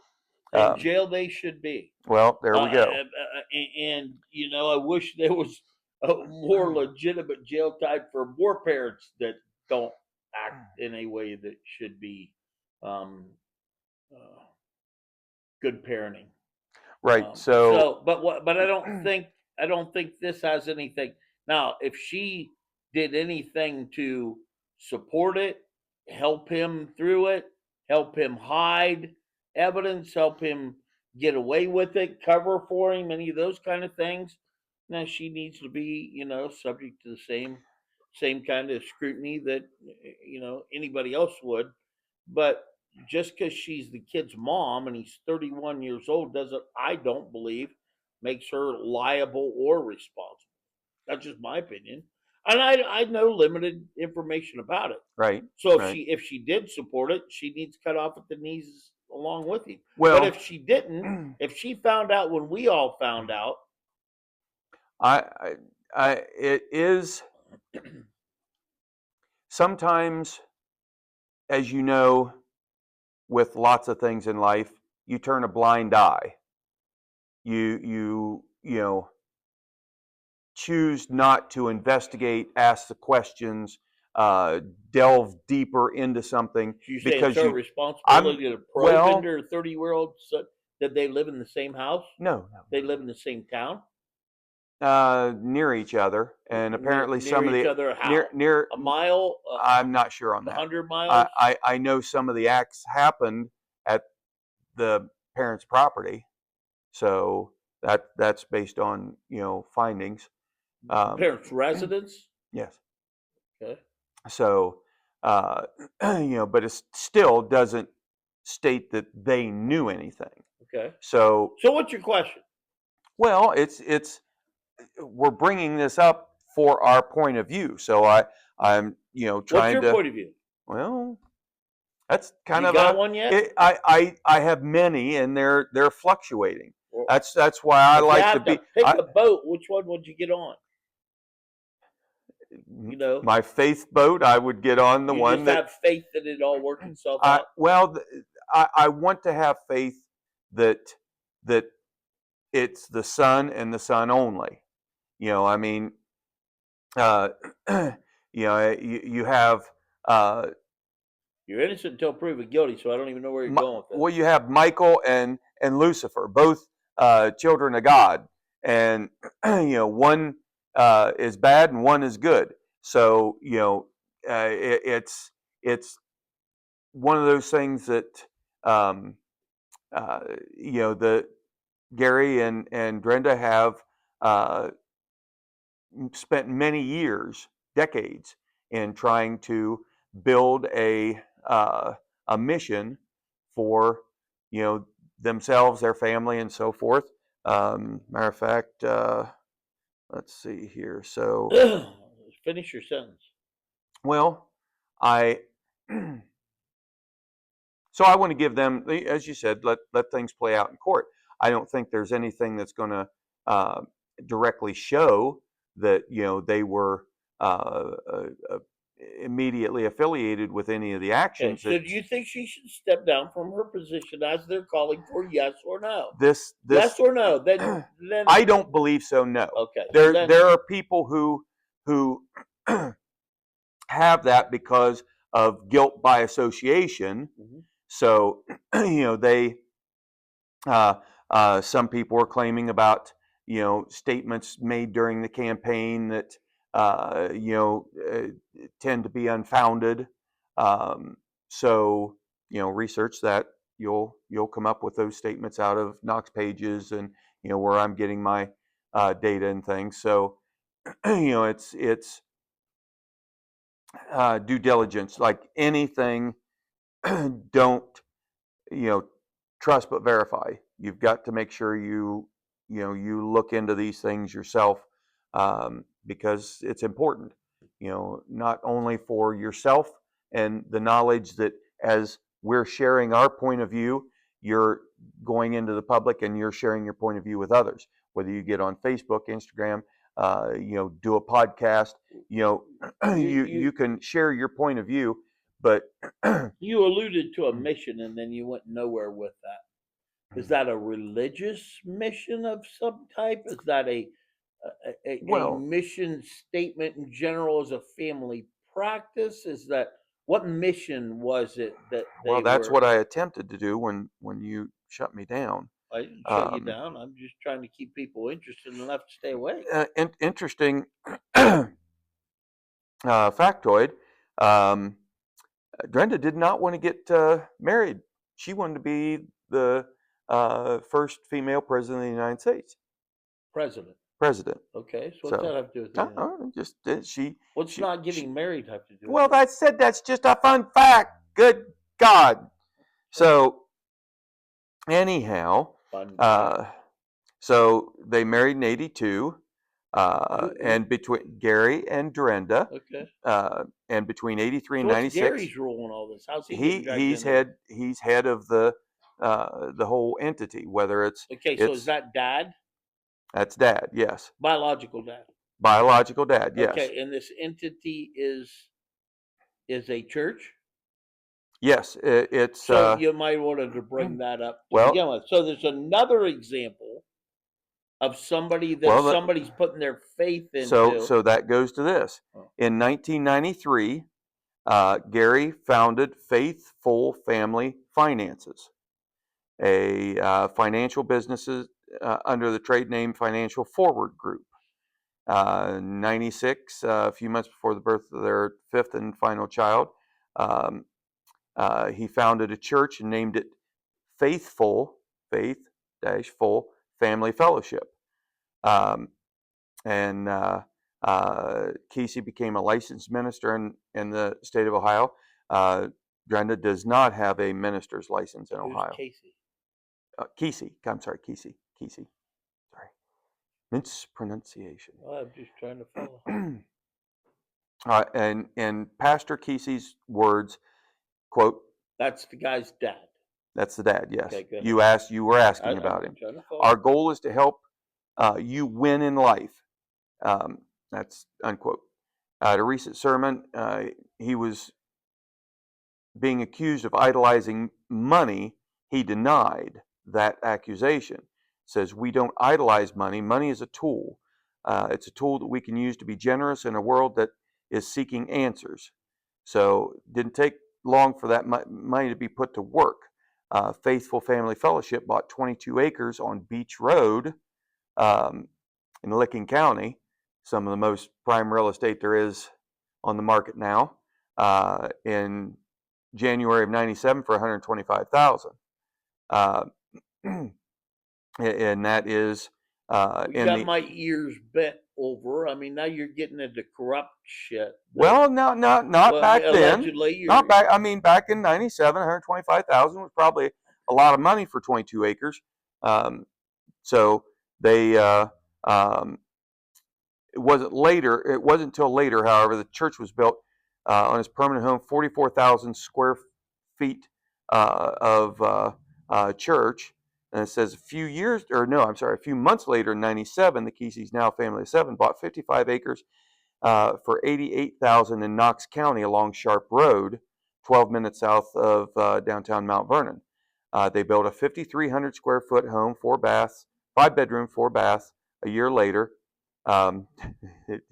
Speaker 1: So in jail they should be.
Speaker 2: well, there we go.
Speaker 1: And I wish there was a more legitimate jail time for more parents that don't act in a way that should be um, uh, good parenting.
Speaker 2: Right. So
Speaker 1: But I don't think this has anything. Now, if she did anything to support it, help him through it, help him hide evidence, help him get away with it, cover for him, any of those kind of things, now she needs to be, subject to the same kind of scrutiny that anybody else would. But just because she's the kid's mom and he's 31 years old doesn't, I don't believe, makes her liable or responsible. That's just my opinion, and I know limited information about it.
Speaker 2: right,
Speaker 1: So
Speaker 2: right.
Speaker 1: if she did support it, she needs cut off at the knees along with him. But
Speaker 2: Well,
Speaker 1: if she didn't, if she found out when we all found out,
Speaker 2: I, it is sometimes, as you know, with lots of things in life, you turn a blind eye. You know, choose not to investigate, ask the questions, delve deeper into something
Speaker 1: you say it's
Speaker 2: because
Speaker 1: her
Speaker 2: you. I'm
Speaker 1: responsibility to probe
Speaker 2: well,
Speaker 1: into her 30-year-old son. Did they live in the same house?
Speaker 2: no,
Speaker 1: They live in the same town?
Speaker 2: near each other, and apparently
Speaker 1: Near
Speaker 2: some of
Speaker 1: each
Speaker 2: the
Speaker 1: other how?
Speaker 2: near.
Speaker 1: A mile?
Speaker 2: I'm not sure on
Speaker 1: A
Speaker 2: that.
Speaker 1: 100 miles?
Speaker 2: I know some of the acts happened at the parents' property, so that's based on findings.
Speaker 1: Parents' residence?
Speaker 2: Yes.
Speaker 1: Okay.
Speaker 2: So but it still doesn't state that they knew anything.
Speaker 1: Okay.
Speaker 2: So
Speaker 1: So what's your question?
Speaker 2: well, it's we're bringing this up for our point of view. So I'm
Speaker 1: What's
Speaker 2: trying
Speaker 1: your
Speaker 2: to.
Speaker 1: point of view?
Speaker 2: Well, that's kind
Speaker 1: You
Speaker 2: of
Speaker 1: got one yet?
Speaker 2: I have many, and they're fluctuating.
Speaker 1: Or
Speaker 2: That's why I
Speaker 1: if you
Speaker 2: like to
Speaker 1: had to
Speaker 2: be.
Speaker 1: pick a boat, which one would you get on? You know,
Speaker 2: My faith boat, I would get on the
Speaker 1: you
Speaker 2: one
Speaker 1: just
Speaker 2: that
Speaker 1: have faith that it all work itself out.
Speaker 2: well, I want to have faith that that it's the Son and the Son only. I mean, uh, you have uh,
Speaker 1: You're innocent until proven guilty, so I don't even know where you're going with
Speaker 2: well,
Speaker 1: this.
Speaker 2: you have Michael and Lucifer, both children of God, and one is bad and one is good. So it's one of those things that um, uh, the Gary and Brenda have uh, spent many years, decades, in trying to build a mission for themselves, their family, and so forth. Matter of fact, let's see here. So,
Speaker 1: Finish your sentence.
Speaker 2: well, I so I want to give them, as you said, let things play out in court. I don't think there's anything that's going to uh, directly show that they were immediately affiliated with any of the
Speaker 1: Okay,
Speaker 2: actions
Speaker 1: so
Speaker 2: that
Speaker 1: do you think she should step down from her position as they're calling for? Yes or no?
Speaker 2: this
Speaker 1: Yes or no? Then
Speaker 2: I don't believe so. No,
Speaker 1: okay. So
Speaker 2: there are people who have that because of guilt by association.
Speaker 1: Mhm.
Speaker 2: So they Uh, some people are claiming about statements made during the campaign that tend to be unfounded. So research that. You'll come up with those statements out of Knox pages and where I'm getting my data and things. So it's due diligence like anything. Don't you know trust but verify. You've got to make sure you look into these things yourself, because it's important, not only for yourself and the knowledge that as we're sharing our point of view, you're going into the public and you're sharing your point of view with others, whether you get on Facebook, Instagram, do a podcast, you can share your point of view, but
Speaker 1: you alluded to a mission, and then you went nowhere with that. Is that a religious mission of some type? Is that a
Speaker 2: well,
Speaker 1: mission statement in general as a family practice? Is that what mission was it that
Speaker 2: Well,
Speaker 1: they
Speaker 2: that's
Speaker 1: were?
Speaker 2: what I attempted to do when you shut me down.
Speaker 1: I didn't shut you
Speaker 2: Um,
Speaker 1: down. I'm just trying to keep people interested enough to stay awake.
Speaker 2: interesting factoid. Um, Brenda did not want to get married. She wanted to be the first female president of the United States.
Speaker 1: President.
Speaker 2: President.
Speaker 1: Okay, so what's
Speaker 2: So,
Speaker 1: that have to do with anything?
Speaker 2: just
Speaker 1: What's not
Speaker 2: she.
Speaker 1: getting married have to do with
Speaker 2: Well,
Speaker 1: it?
Speaker 2: I said that's just a fun fact. Good God. So anyhow,
Speaker 1: Fun fact.
Speaker 2: uh, so they married in '82,
Speaker 1: Who?
Speaker 2: and between Gary and Durenda,
Speaker 1: Okay.
Speaker 2: and between '83
Speaker 1: So
Speaker 2: and
Speaker 1: what's
Speaker 2: '96,
Speaker 1: Gary's role in all this? How's he getting dragged
Speaker 2: he's
Speaker 1: into this?
Speaker 2: head of the whole entity. Whether
Speaker 1: Okay, so is
Speaker 2: it's
Speaker 1: that dad?
Speaker 2: that's dad, yes,
Speaker 1: Biological dad.
Speaker 2: biological dad, yes,
Speaker 1: Okay, and this entity is a church.
Speaker 2: yes. It's
Speaker 1: So you might want to bring that up to
Speaker 2: well,
Speaker 1: begin with. So there's another example of somebody that
Speaker 2: well.
Speaker 1: somebody's putting their faith
Speaker 2: So
Speaker 1: into.
Speaker 2: so that goes to this.
Speaker 1: Oh,
Speaker 2: In 1993, Gary founded Faithful Family Finances, a financial businesses under the trade name Financial Forward Group. 96, a few months before the birth of their fifth and final child, um, he founded a church and named it Faithful, Faith Dash Full Family Fellowship. Um, and Kesey became a licensed minister in the state of Ohio. Brenda does not have a minister's license in
Speaker 1: who's
Speaker 2: Ohio.
Speaker 1: Casey?
Speaker 2: Kesey, I'm sorry, Kesey. Sorry, mispronunciation.
Speaker 1: Well, I'm just trying to follow.
Speaker 2: And in Pastor Kesey's words, quote,
Speaker 1: That's the guy's dad.
Speaker 2: that's the dad. Yes,
Speaker 1: Okay, go ahead.
Speaker 2: you were asking
Speaker 1: I'm
Speaker 2: about him.
Speaker 1: trying to follow.
Speaker 2: Our goal is to help you win in life. Um, that's unquote. At a recent sermon, he was being accused of idolizing money he denied. that accusation. It says we don't idolize money. Money is a tool. It's a tool that we can use to be generous in a world that is seeking answers. So it didn't take long for that money to be put to work. Faithful Family Fellowship bought 22 acres on Beach Road um, in Licking County, some of the most prime real estate there is on the market now, in January of '97 for $125,000. And that is
Speaker 1: You
Speaker 2: in
Speaker 1: got
Speaker 2: the
Speaker 1: my ears bent over. I mean, now you're getting into corrupt shit.
Speaker 2: well, not
Speaker 1: Well,
Speaker 2: back then.
Speaker 1: allegedly,
Speaker 2: Not
Speaker 1: you're.
Speaker 2: back. I mean, back in '97, 125,000 was probably a lot of money for 22 acres. Um, so they um, it wasn't later. It wasn't until later, however, the church was built on his permanent home, 44,000 square feet of church. And it says a few years, or no, I'm sorry, a few months later in '97, the Kesey's now family of seven bought 55 acres for $88,000 in Knox County along Sharp Road, 12 minutes south of downtown Mount Vernon. They built a 5,300 square foot home, 4 baths, 5 bedroom, 4 bath. A year later, um, it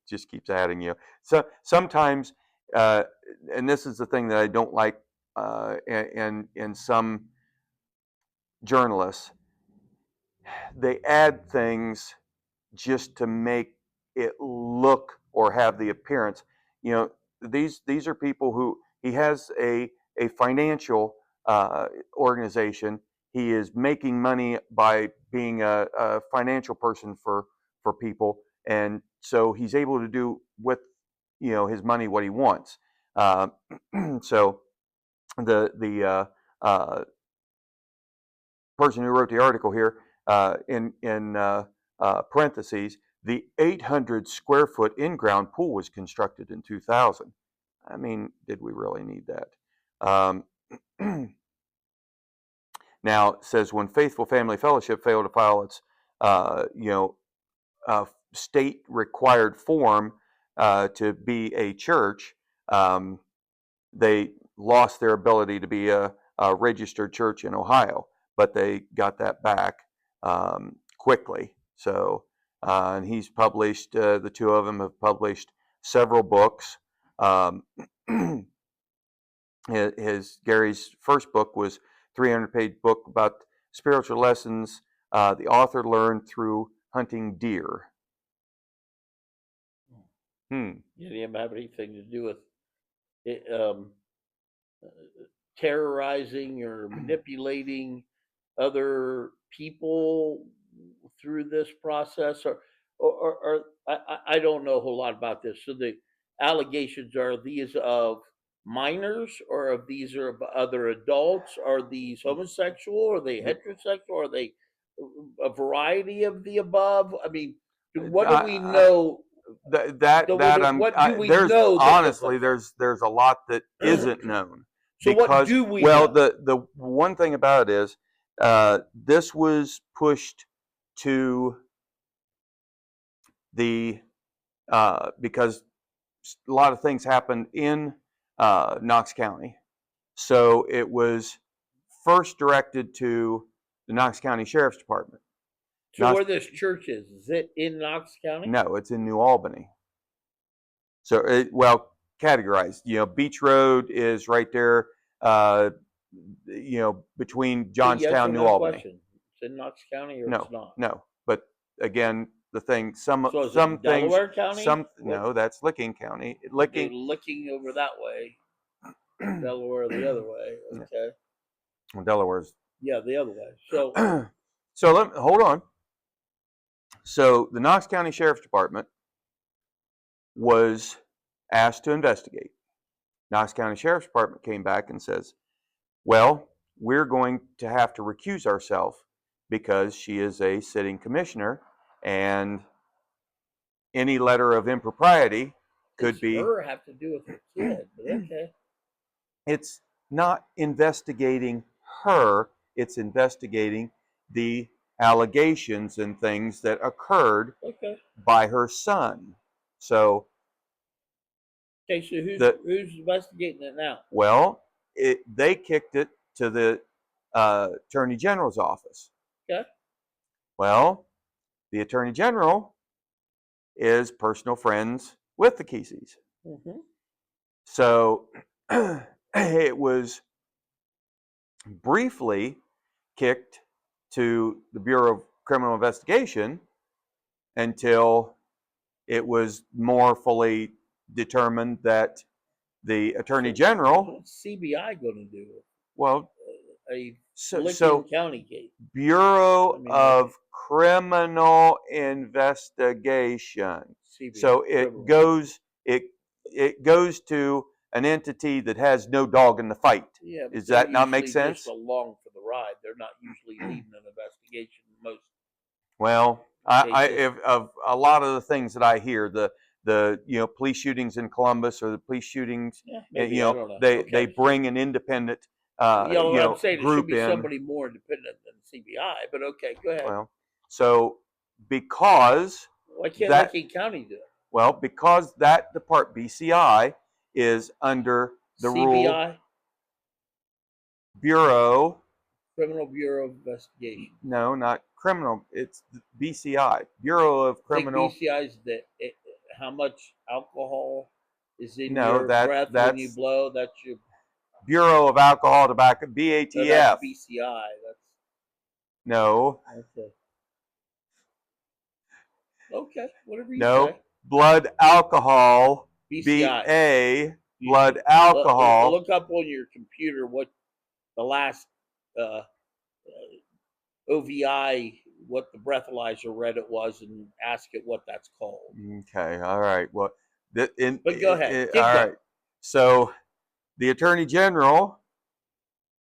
Speaker 2: just keeps adding. So sometimes, uh, and this is the thing that I don't like in some journalists, they add things just to make it look or have the appearance. You know, these are people who he has a financial organization. He is making money by being a financial person for people, and so he's able to do with his money what he wants. Uh, so the person who wrote the article here in parentheses, the 800 square foot in-ground pool was constructed in 2000. I mean, did we really need that? Now it says when Faithful Family Fellowship failed to file its, state required form to be a church, they lost their ability to be a registered church in Ohio, but they got that back quickly. So, and he's published, the two of them have published several books. Um, Gary's first book was 300-page book about spiritual lessons the author learned through hunting deer.
Speaker 1: You didn't have anything to do with it, terrorizing or manipulating other people through this process, or I don't know a whole lot about this. So the allegations are these of minors, or of these are of other adults? Are these homosexual? Are they heterosexual? Are they a variety of the above? I mean, what do we
Speaker 2: I,
Speaker 1: know? What do we
Speaker 2: there's
Speaker 1: know that was
Speaker 2: honestly there's a lot that isn't known
Speaker 1: so? What
Speaker 2: because
Speaker 1: do we
Speaker 2: well
Speaker 1: know?
Speaker 2: the one thing about it is this was pushed to the because a lot of things happened in Knox County, so it was first directed to the Knox County Sheriff's Department.
Speaker 1: So
Speaker 2: Knox,
Speaker 1: where this church is it in Knox County?
Speaker 2: no, it's in New Albany. So, well, categorized. Beach Road is right there. Uh, between
Speaker 1: It's a yes
Speaker 2: Johnstown,
Speaker 1: or
Speaker 2: New
Speaker 1: no
Speaker 2: Albany.
Speaker 1: question. It's in Knox County or it's
Speaker 2: No,
Speaker 1: not.
Speaker 2: no. But again, the thing,
Speaker 1: So is it
Speaker 2: some
Speaker 1: in
Speaker 2: things,
Speaker 1: Delaware County? What?
Speaker 2: no, that's Licking County.
Speaker 1: Okay,
Speaker 2: Licking,
Speaker 1: looking over that way. Delaware the other way. Okay.
Speaker 2: well, Delaware's.
Speaker 1: Yeah, the other way. So
Speaker 2: So hold on. So the Knox County Sheriff's Department was asked to investigate. Knox County Sheriff's Department came back and says, well, we're going to have to recuse ourselves because she is a sitting commissioner and any letter of impropriety could
Speaker 1: does
Speaker 2: be.
Speaker 1: her have to do with her kid? But okay.
Speaker 2: It's not investigating her, it's investigating the allegations and things that occurred
Speaker 1: Okay.
Speaker 2: by her son. So
Speaker 1: Okay, so
Speaker 2: the
Speaker 1: who's investigating it now?
Speaker 2: well, they kicked it to the Attorney General's office.
Speaker 1: Okay.
Speaker 2: Well, the Attorney General is personal friends with the Keseys.
Speaker 1: Mm-hmm.
Speaker 2: So it was briefly kicked to the Bureau of Criminal Investigation until it was more fully determined that the Attorney General,
Speaker 1: What's CBI going to do?
Speaker 2: well,
Speaker 1: A
Speaker 2: so
Speaker 1: Licking County case.
Speaker 2: Bureau
Speaker 1: I mean,
Speaker 2: of Criminal Investigation.
Speaker 1: CBI.
Speaker 2: So it goes to an entity that has no dog in the fight.
Speaker 1: Yeah,
Speaker 2: Does that not make sense?
Speaker 1: Just along for the ride. They're not usually leading an investigation. Most.
Speaker 2: Well, if of a lot of the things that I hear, the police shootings in Columbus or the police shootings,
Speaker 1: Yeah, maybe, I don't know.
Speaker 2: they bring an independent
Speaker 1: I'm saying it should
Speaker 2: group
Speaker 1: be
Speaker 2: in.
Speaker 1: somebody more independent than CBI, but okay, go ahead.
Speaker 2: Well, so because
Speaker 1: Why can't
Speaker 2: that,
Speaker 1: Licking County do it?
Speaker 2: well, because that BCI is under the rule
Speaker 1: CBI,
Speaker 2: Bureau.
Speaker 1: Criminal Bureau of Investigation.
Speaker 2: No, not criminal. It's BCI, Bureau of Criminal.
Speaker 1: I think BCI is how much alcohol is in
Speaker 2: No,
Speaker 1: your breath when you blow. That's your
Speaker 2: Bureau of Alcohol, Tobacco, BATF.
Speaker 1: No, that's BCI. That's
Speaker 2: no.
Speaker 1: Okay, whatever you
Speaker 2: No.
Speaker 1: say.
Speaker 2: Blood alcohol.
Speaker 1: BCI.
Speaker 2: BA. Blood alcohol.
Speaker 1: Look up on your computer what the last OVI, what the breathalyzer read it was, and ask it what that's called.
Speaker 2: Okay, all right. Well,
Speaker 1: but go ahead.
Speaker 2: All right. So the Attorney General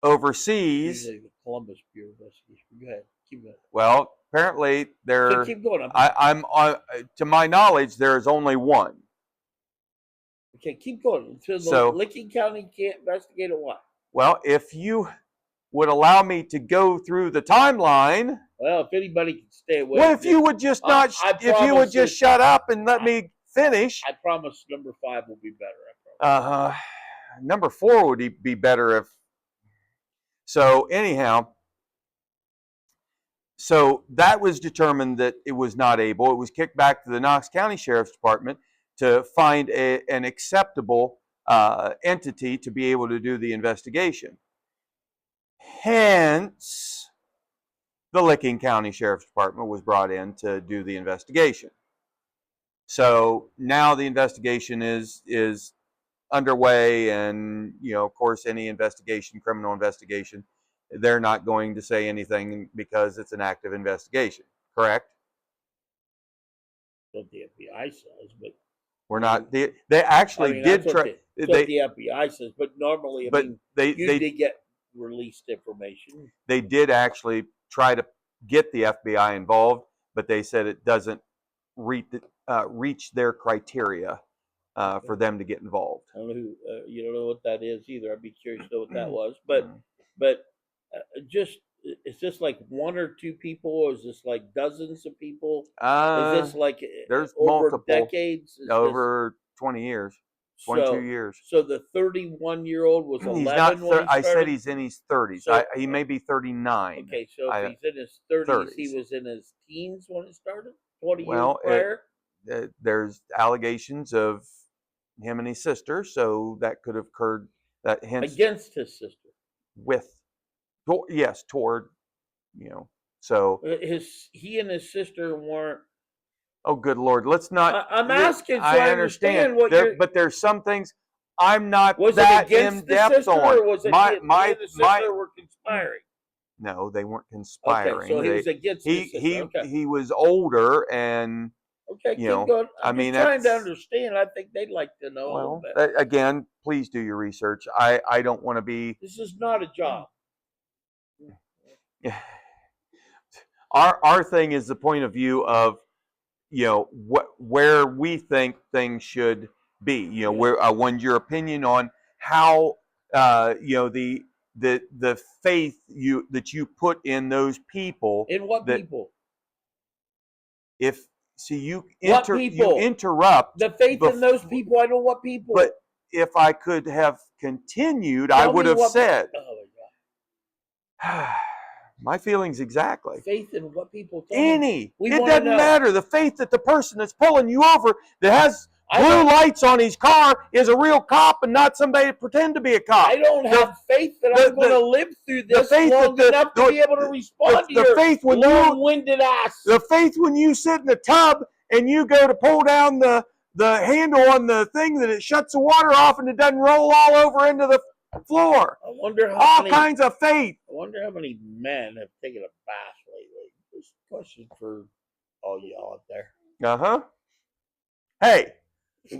Speaker 2: oversees.
Speaker 1: Usually the Columbus Bureau of Investigation. Go ahead. Keep going.
Speaker 2: Well, apparently there.
Speaker 1: Keep going.
Speaker 2: I'm on. To my knowledge, there is only one.
Speaker 1: Okay, keep going. So Licking County can't investigate or what?
Speaker 2: Well, if you would allow me to go through the timeline.
Speaker 1: Well, if anybody can stay away.
Speaker 2: Well, if you would just not, if you would just shut up and let me finish.
Speaker 1: I promise number 5 will be better.
Speaker 2: Number 4 would be better if. So anyhow, so that was determined that it was not able. It was kicked back to the Knox County Sheriff's Department to find an acceptable entity to be able to do the investigation. Hence, the Licking County Sheriff's Department was brought in to do the investigation. So now the investigation is underway, and of course, any investigation, criminal investigation, they're not going to say anything because it's an active investigation. Correct?
Speaker 1: What the FBI says, but
Speaker 2: we're not. They actually did try.
Speaker 1: That's what the FBI says, but normally, they did get released information.
Speaker 2: They did actually try to get the FBI involved, but they said it doesn't reach their criteria for them to get involved.
Speaker 1: I don't know who, you don't know what that is either. I'd be curious to know what that was. But is this like 1 or 2 people, or is this like dozens of people? Is this like
Speaker 2: there's
Speaker 1: over
Speaker 2: multiple
Speaker 1: decades?
Speaker 2: Over 20 years. 22 years.
Speaker 1: So the 31-year-old was 11
Speaker 2: not
Speaker 1: when he started?
Speaker 2: I said he's in his 30s. So, he may be 39.
Speaker 1: Okay, so if he's in his 30s, he was in his teens when it started? 20 years prior?
Speaker 2: There's allegations of him and his sister, so that could have occurred. That hence
Speaker 1: against his sister.
Speaker 2: Toward, so
Speaker 1: he and his sister weren't.
Speaker 2: Oh, good Lord! Let's not.
Speaker 1: I'm asking. So I understand what
Speaker 2: but there's some things I'm not
Speaker 1: was
Speaker 2: that
Speaker 1: it against
Speaker 2: in depth
Speaker 1: the sister,
Speaker 2: on.
Speaker 1: Or was it my sister were conspiring?
Speaker 2: No, they weren't conspiring.
Speaker 1: Okay, so he was against his sister.
Speaker 2: He was older, and
Speaker 1: okay, keep going. I'm trying to understand. I think they'd like to know a little bit.
Speaker 2: Again, please do your research. I don't want to be.
Speaker 1: This is not a job.
Speaker 2: Our thing is the point of view of where we think things should be. Where when your opinion on how the faith that you put in those people.
Speaker 1: In what people?
Speaker 2: You interrupt
Speaker 1: the faith in those people. I know what people.
Speaker 2: But if I could have continued, I would have said.
Speaker 1: Oh my God.
Speaker 2: My feelings exactly.
Speaker 1: Faith in what people tell me. We
Speaker 2: It
Speaker 1: want to
Speaker 2: doesn't
Speaker 1: know.
Speaker 2: matter. The faith that the person that's pulling you over that has
Speaker 1: I
Speaker 2: blue
Speaker 1: don't-
Speaker 2: lights on his car is a real cop and not somebody to pretend to be a cop.
Speaker 1: I don't have faith that I'm going to live through
Speaker 2: the
Speaker 1: this
Speaker 2: faith
Speaker 1: long
Speaker 2: that
Speaker 1: enough to be able to respond to
Speaker 2: the
Speaker 1: your
Speaker 2: faith when you
Speaker 1: long-winded ass.
Speaker 2: the faith when you sit in the tub and you go to pull down the handle on the thing that it shuts the water off and it doesn't roll all over into the floor.
Speaker 1: I wonder how
Speaker 2: All
Speaker 1: many,
Speaker 2: kinds of faith.
Speaker 1: I wonder how many men have taken a bath lately. This question for all y'all out there.
Speaker 2: Uh-huh. Hey,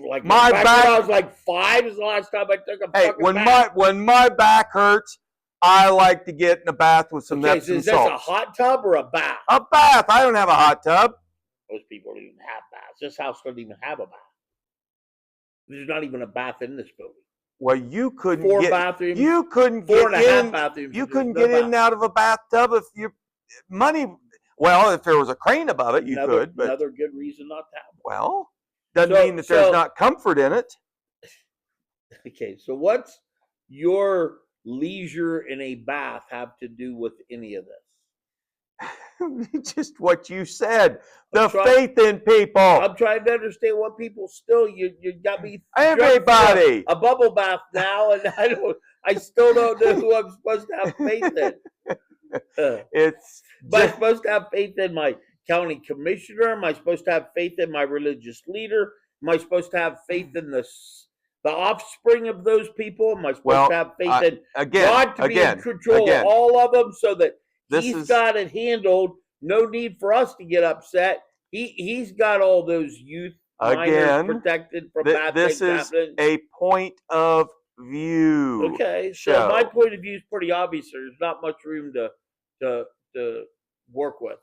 Speaker 1: Like
Speaker 2: my
Speaker 1: back
Speaker 2: back.
Speaker 1: when I was like 5 is the last time I took a
Speaker 2: Hey,
Speaker 1: fucking bath.
Speaker 2: when my back hurts, I like to get in a bath with some
Speaker 1: Okay, so
Speaker 2: Epsom
Speaker 1: is this
Speaker 2: salts.
Speaker 1: a hot tub or a bath?
Speaker 2: A bath. I don't have a hot tub.
Speaker 1: Most people don't even have baths. This house doesn't even have a bath. There's not even a bath in this building.
Speaker 2: Well, you couldn't
Speaker 1: 4
Speaker 2: get
Speaker 1: bathrooms.
Speaker 2: you couldn't
Speaker 1: 4
Speaker 2: get
Speaker 1: and a half
Speaker 2: in.
Speaker 1: bathrooms.
Speaker 2: You
Speaker 1: and
Speaker 2: couldn't
Speaker 1: there's
Speaker 2: get
Speaker 1: no
Speaker 2: in and out of a bathtub if your money. Well, if there was a crane above it, you could. But
Speaker 1: another good reason not to have one.
Speaker 2: well, doesn't mean that there's not comfort in it.
Speaker 1: Okay, so what's your leisure in a bath have to do with any of this?
Speaker 2: Just what you said. The
Speaker 1: I'm trying-
Speaker 2: faith in people.
Speaker 1: I'm trying to understand what people still you got me
Speaker 2: Everybody.
Speaker 1: a bubble bath now, and I still don't know who I'm supposed to have faith in.
Speaker 2: It's
Speaker 1: Am I supposed to have faith in my county commissioner? Am I supposed to have faith in my religious leader? Am I supposed to have faith in the offspring of those people? Am I supposed to have faith in God to be in control of all of them so that He's got it handled? No need for us to get upset. He's got all those youth minors protected from bad things happening.
Speaker 2: This is a point of view.
Speaker 1: Okay, so my point of view is pretty obvious. There's not much room to work with.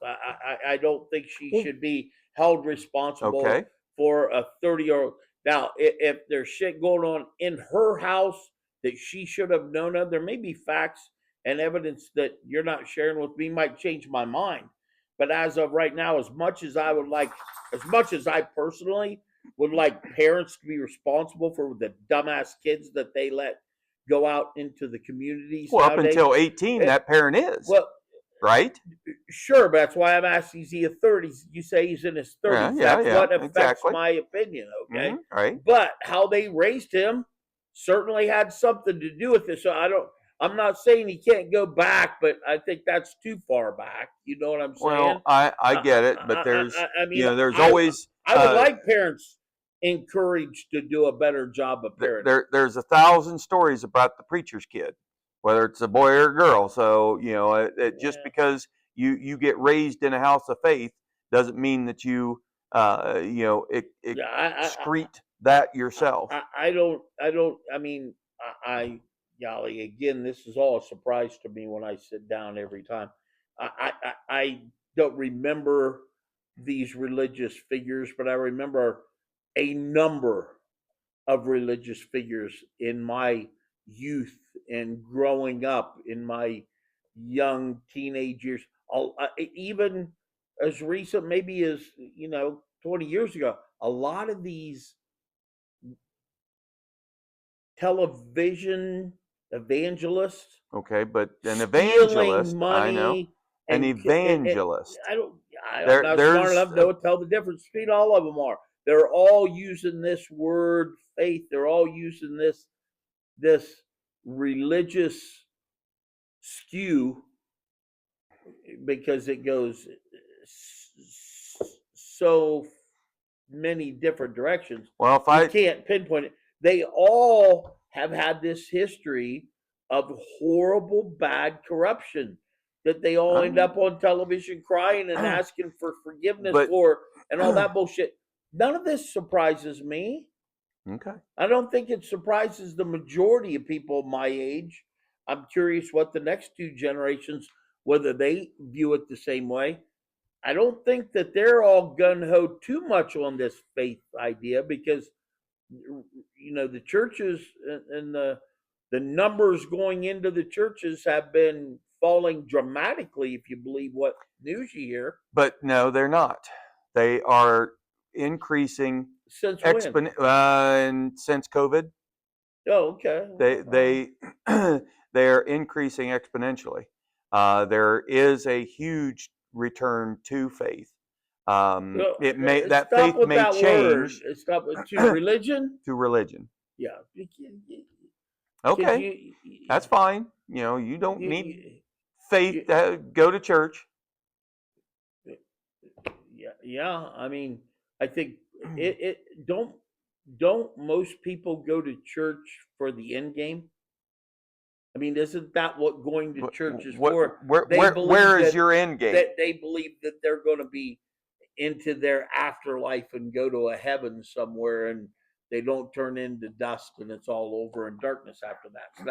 Speaker 1: I don't think she should be held responsible for a 30-year-old. Now, if there's shit going on in her house that she should have known of, there may be facts and evidence that you're not sharing with me might change my mind. But as of right now, as much as I personally would like parents to be responsible for the dumbass kids that they let go out into the communities.
Speaker 2: Well,
Speaker 1: nowadays,
Speaker 2: up until 18, that parent is.
Speaker 1: Well,
Speaker 2: right?
Speaker 1: Sure, but that's why I'm asking, is he a 30s? You say he's in his 30s. That's what affects my opinion, okay?
Speaker 2: Right.
Speaker 1: But how they raised him certainly had something to do with it. So I'm not saying he can't go back, but I think that's too far back. You know what I'm saying?
Speaker 2: Well, I get it, but there's there's always
Speaker 1: I would like parents encouraged to do a better job of parenting.
Speaker 2: There's 1,000 stories about the preacher's kid, whether it's a boy or a girl. So just because you get raised in a house of faith doesn't mean that you excrete that yourself.
Speaker 1: Golly, again, this is all a surprise to me when I sit down every time. I don't remember these religious figures, but I remember a number of religious figures in my youth and growing up in my young teenage years. Even as recent, maybe as 20 years ago, a lot of these television evangelists.
Speaker 2: Okay, but an evangelist, I know. An evangelist.
Speaker 1: I'm not smart enough to know tell the difference between all of them are. They're all using this word faith. They're all using this religious skew because it goes so many different directions.
Speaker 2: Well,
Speaker 1: you can't pinpoint it. They all have had this history of horrible, bad corruption that they all end up on television crying and asking for forgiveness for and all that bullshit. None of this surprises me.
Speaker 2: Okay.
Speaker 1: I don't think it surprises the majority of people my age. I'm curious what the next two generations, whether they view it the same way. I don't think that they're all gung-ho too much on this faith idea because the churches and the numbers going into the churches have been falling dramatically if you believe what news you hear.
Speaker 2: But no, they're not. They are increasing
Speaker 1: since
Speaker 2: since COVID.
Speaker 1: Oh, okay.
Speaker 2: They they're increasing exponentially. There is a huge return to faith. It may that
Speaker 1: Stop
Speaker 2: faith
Speaker 1: with
Speaker 2: may
Speaker 1: that word.
Speaker 2: change
Speaker 1: Stop with to religion.
Speaker 2: to religion.
Speaker 1: Yeah, because
Speaker 2: Okay, that's fine. You don't need
Speaker 1: you,
Speaker 2: faith
Speaker 1: you,
Speaker 2: to go to church.
Speaker 1: yeah. I mean, I think don't most people go to church for the end game? I mean, isn't that what going to church is
Speaker 2: What,
Speaker 1: for?
Speaker 2: where,
Speaker 1: They
Speaker 2: where,
Speaker 1: believe
Speaker 2: where is your end game?
Speaker 1: that they believe that they're going to be into their afterlife and go to a heaven somewhere, and they don't turn into dust, and it's all over in darkness after that. So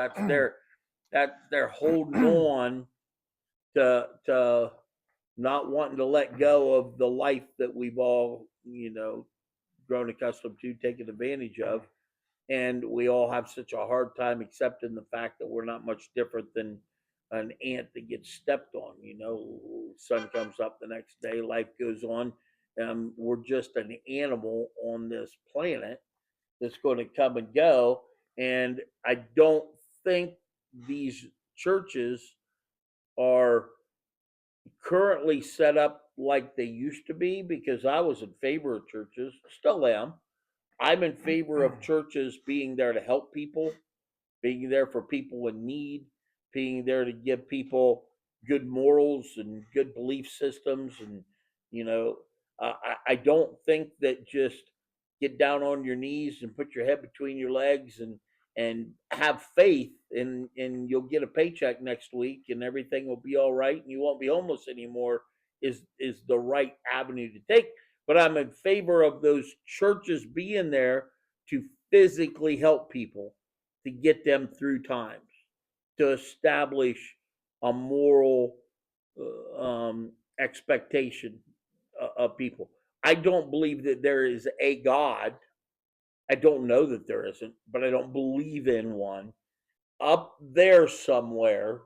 Speaker 1: they're holding on to not wanting to let go of the life that we've all grown accustomed to, taken advantage of, and we all have such a hard time accepting the fact that we're not much different than an ant that gets stepped on. Sun comes up the next day, life goes on. We're just an animal on this planet that's going to come and go. And I don't think these churches are currently set up like they used to be, because I was in favor of churches, still am. I'm in favor of churches being there to help people, being there for people in need, being there to give people good morals and good belief systems. And, you know, I don't think that just get down on your knees and put your head between your legs and have faith and you'll get a paycheck next week and everything will be all right and you won't be homeless anymore is the right avenue to take. But I'm in favor of those churches being there to physically help people, to get them through times, to establish a moral expectation of people. I don't believe that there is a God. I don't know that there isn't, but I don't believe in one up there somewhere,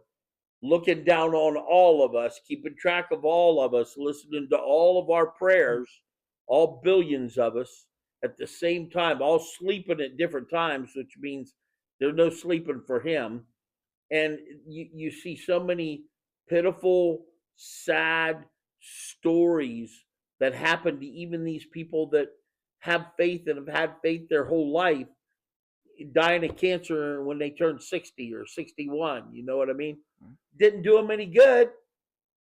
Speaker 1: looking down on all of us, keeping track of all of us, listening to all of our prayers, all billions of us at the same time, all sleeping at different times, which means there's no sleeping for him. And you see so many pitiful, sad stories that happen to even these people that have faith and have had faith their whole life, dying of cancer when they turn 60 or 61. You know what I mean? Didn't do them any good.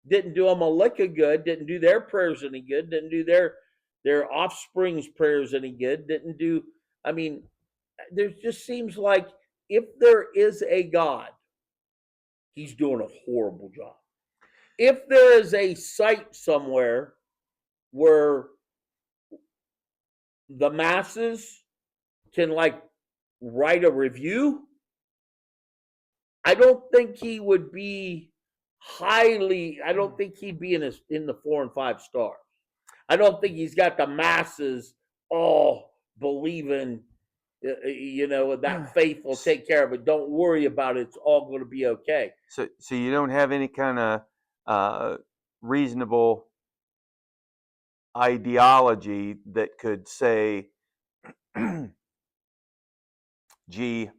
Speaker 1: Didn't do them a lick of good. Didn't do their prayers any good. Didn't do their offspring's prayers any good. Didn't do. I mean, there just seems like if there is a God, he's doing a horrible job. If there is a site somewhere where the masses can like write a review, I don't think he would be highly. I don't think he'd be in the 4 and 5 stars. I don't think he's got the masses all believing. That faith will take care of it. Don't worry about it. It's all going to be okay.
Speaker 2: So you don't have any kind of reasonable ideology that could say, gee,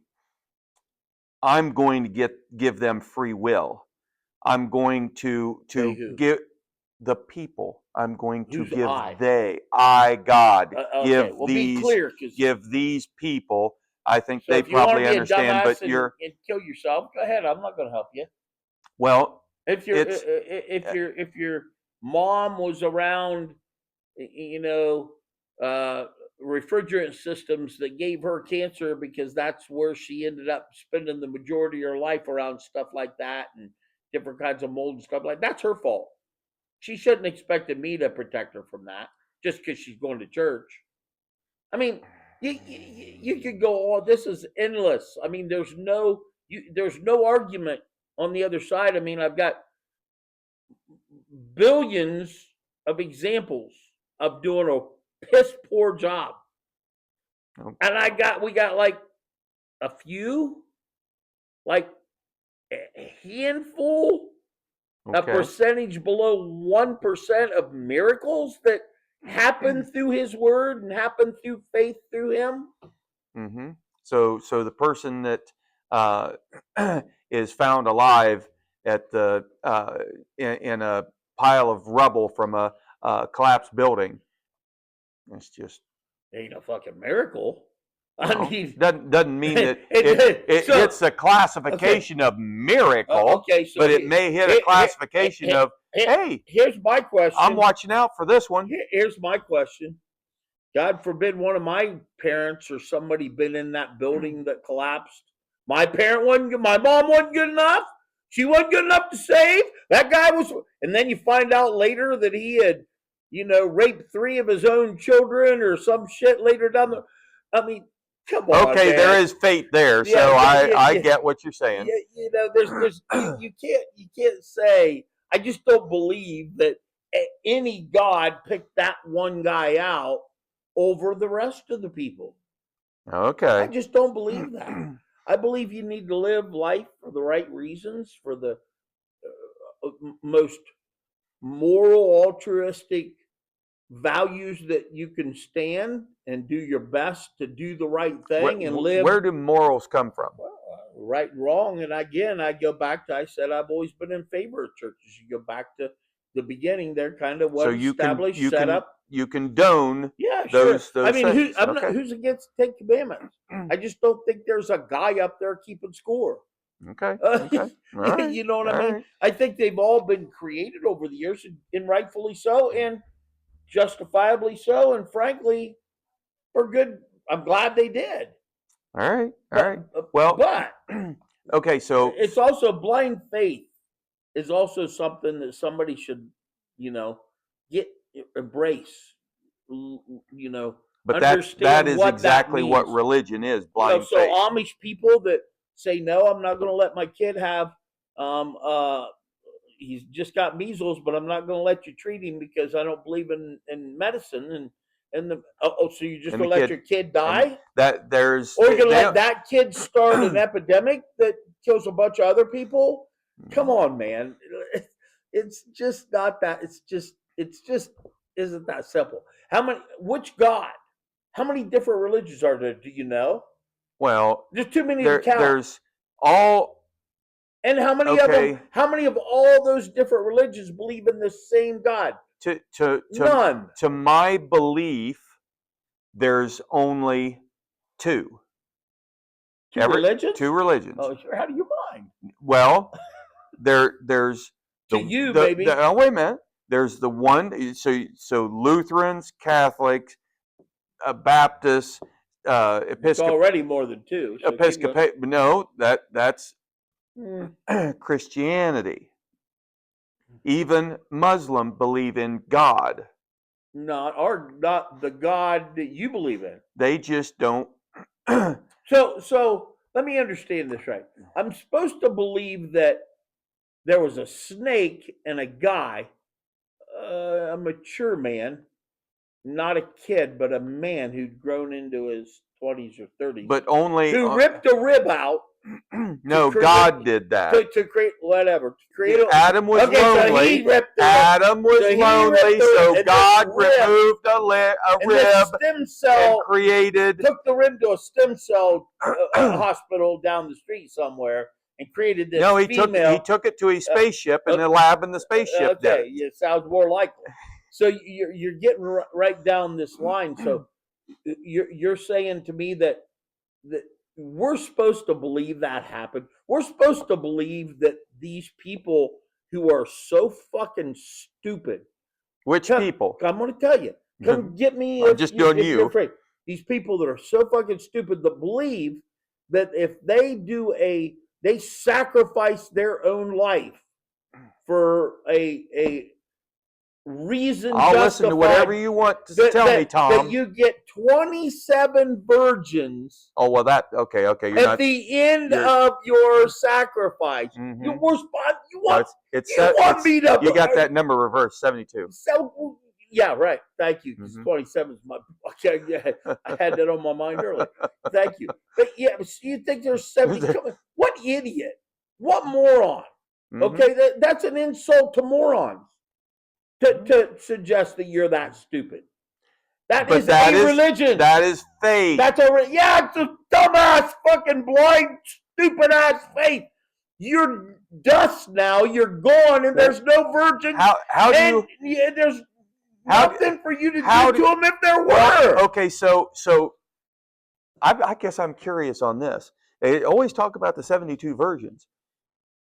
Speaker 2: I'm going to give them free will. I'm going to
Speaker 1: Say who?
Speaker 2: give the people. I'm going to
Speaker 1: Who's
Speaker 2: give
Speaker 1: I?
Speaker 2: God,
Speaker 1: Okay. Well, be clear, because
Speaker 2: give these people. I think
Speaker 1: so
Speaker 2: they
Speaker 1: if you want to
Speaker 2: probably
Speaker 1: be a
Speaker 2: understand, but
Speaker 1: dumbass and kill yourself, go ahead. I'm not going to help you.
Speaker 2: well,
Speaker 1: If your
Speaker 2: it's
Speaker 1: if your mom was around, you know, uh, refrigerant systems that gave her cancer because that's where she ended up spending the majority of her life around stuff like that and different kinds of mold and stuff like that. That's her fault. She shouldn't expect me to protect her from that just because she's going to church. I mean, you could go, oh, this is endless. I mean, there's no argument on the other side. I mean, I've got billions of examples of doing a piss poor job. And we got like a few, like a handful, a
Speaker 2: okay.
Speaker 1: percentage below 1% of miracles that happen through his word and happen through faith through him.
Speaker 2: So the person that uh, is found alive at the in a pile of rubble from a collapsed building. It's just
Speaker 1: Ain't a fucking miracle. I
Speaker 2: well,
Speaker 1: mean,
Speaker 2: doesn't mean that it
Speaker 1: so
Speaker 2: hits a
Speaker 1: okay,
Speaker 2: classification of miracle,
Speaker 1: okay. So
Speaker 2: but it may hit a classification of hey,
Speaker 1: here's my
Speaker 2: I'm
Speaker 1: question.
Speaker 2: watching out for this one.
Speaker 1: Here's my question. God forbid one of my parents or somebody been in that building that collapsed. My parent wasn't good. My mom wasn't good enough. She wasn't good enough to save. That guy was, and then you find out later that he had, raped 3 of his own children or some shit later down the. I mean, come on,
Speaker 2: Okay, there
Speaker 1: man.
Speaker 2: is fate there,
Speaker 1: Yeah,
Speaker 2: so
Speaker 1: yeah, yeah,
Speaker 2: I
Speaker 1: yeah.
Speaker 2: get what you're saying.
Speaker 1: There's you can't say. I just don't believe that any God picked that one guy out over the rest of the people. I
Speaker 2: Okay.
Speaker 1: just don't believe that. I believe you need to live life for the right reasons, for the most moral, altruistic values that you can stand, and do your best to do the right thing and live
Speaker 2: Where do morals come from?
Speaker 1: right and wrong. And again, I go back to, I said I've always been in favor of churches. You go back to the beginning, they're kind of
Speaker 2: So
Speaker 1: what established, set up.
Speaker 2: you condone
Speaker 1: Yeah, sure. I
Speaker 2: those
Speaker 1: mean,
Speaker 2: things.
Speaker 1: I'm not,
Speaker 2: Okay.
Speaker 1: who's against the 10 Commandments? I just don't think there's a guy up there keeping score.
Speaker 2: Okay. Okay. All right.
Speaker 1: You know what
Speaker 2: All
Speaker 1: I mean?
Speaker 2: right.
Speaker 1: I think they've all been created over the years, and rightfully so, and justifiably so, and frankly, for good. I'm glad they did.
Speaker 2: All right. All right.
Speaker 1: But
Speaker 2: Well,
Speaker 1: but
Speaker 2: okay. So
Speaker 1: it's also blind faith is also something that somebody should, you know, get embrace. You know,
Speaker 2: but that
Speaker 1: understand
Speaker 2: is
Speaker 1: what that
Speaker 2: exactly what
Speaker 1: means.
Speaker 2: religion is, blind
Speaker 1: So
Speaker 2: faith.
Speaker 1: Amish people that say no, I'm not going to let my kid have. Um, uh, he's just got measles, but I'm not going to let you treat him because I don't believe in medicine. So you're just
Speaker 2: And the
Speaker 1: going to let
Speaker 2: kid
Speaker 1: your kid
Speaker 2: and
Speaker 1: die,
Speaker 2: that there's
Speaker 1: or you're going to
Speaker 2: they
Speaker 1: let that kid start an epidemic that kills a bunch of other people? Come on, man. It's just not that. It's just isn't that simple. Which God? How many different religions are there? Do you know?
Speaker 2: well
Speaker 1: There's too many to count.
Speaker 2: there's all
Speaker 1: And how many of them?
Speaker 2: okay
Speaker 1: How many of all those different religions believe in the same God? None.
Speaker 2: to my belief there's only two.
Speaker 1: Two religions?
Speaker 2: Two religions.
Speaker 1: Oh, sure. How do you mind?
Speaker 2: Well, there's
Speaker 1: To you, baby.
Speaker 2: oh, wait a minute. There's the one. So Lutherans, Catholics, Baptists,
Speaker 1: It's already more than two. So
Speaker 2: Episcopal. No, that's
Speaker 1: Hmm.
Speaker 2: Christianity. Even Muslim believe in God.
Speaker 1: Not the God that you believe in.
Speaker 2: They just don't.
Speaker 1: So let me understand this right. I'm supposed to believe that there was a snake and a guy, a mature man, not a kid, but a man who'd grown into his 20s or 30s,
Speaker 2: But only
Speaker 1: who ripped a rib out
Speaker 2: no,
Speaker 1: create,
Speaker 2: God did that.
Speaker 1: to create whatever. To create
Speaker 2: Adam was
Speaker 1: okay,
Speaker 2: lonely.
Speaker 1: So he ripped the
Speaker 2: Adam was lonely, so God removed a rib
Speaker 1: stem cell
Speaker 2: and created.
Speaker 1: Took the rib to a stem cell hospital down the street somewhere and created this.
Speaker 2: No, he
Speaker 1: female.
Speaker 2: took it to a spaceship in the lab, and the spaceship did
Speaker 1: Okay, it sounds more likely. So you're getting right down this line. So you're saying to me that we're supposed to believe that happened. We're supposed to believe that these people who are so fucking stupid.
Speaker 2: Which people?
Speaker 1: I'm going to tell you. Come get me.
Speaker 2: I'm just doing you.
Speaker 1: You're afraid. These people that are so fucking stupid that believe that if they sacrifice their own life for a reason.
Speaker 2: I'll listen to whatever you want to tell me, Tom.
Speaker 1: That you get 27 virgins.
Speaker 2: Oh well, okay. You're
Speaker 1: at the end of your sacrifice.
Speaker 2: Mm-hmm.
Speaker 1: You want me to?
Speaker 2: You got that number reversed, 72.
Speaker 1: So yeah, right. Thank you. Because 27 is my. Okay, yeah, I had that on my mind earlier. Thank you. But yeah, you think there's 70? What idiot? What moron? Mm-hmm. Okay, that's an insult to morons. To suggest that you're that stupid. That is religion.
Speaker 2: That is faith.
Speaker 1: It's a dumbass, fucking blind, stupid ass faith. You're dust now. You're gone, and there's no virgins.
Speaker 2: How do you?
Speaker 1: There's
Speaker 2: How,
Speaker 1: nothing for you to
Speaker 2: how
Speaker 1: do to them if there were.
Speaker 2: Well, okay, so I guess I'm curious on this. They always talk about the 72 virgins.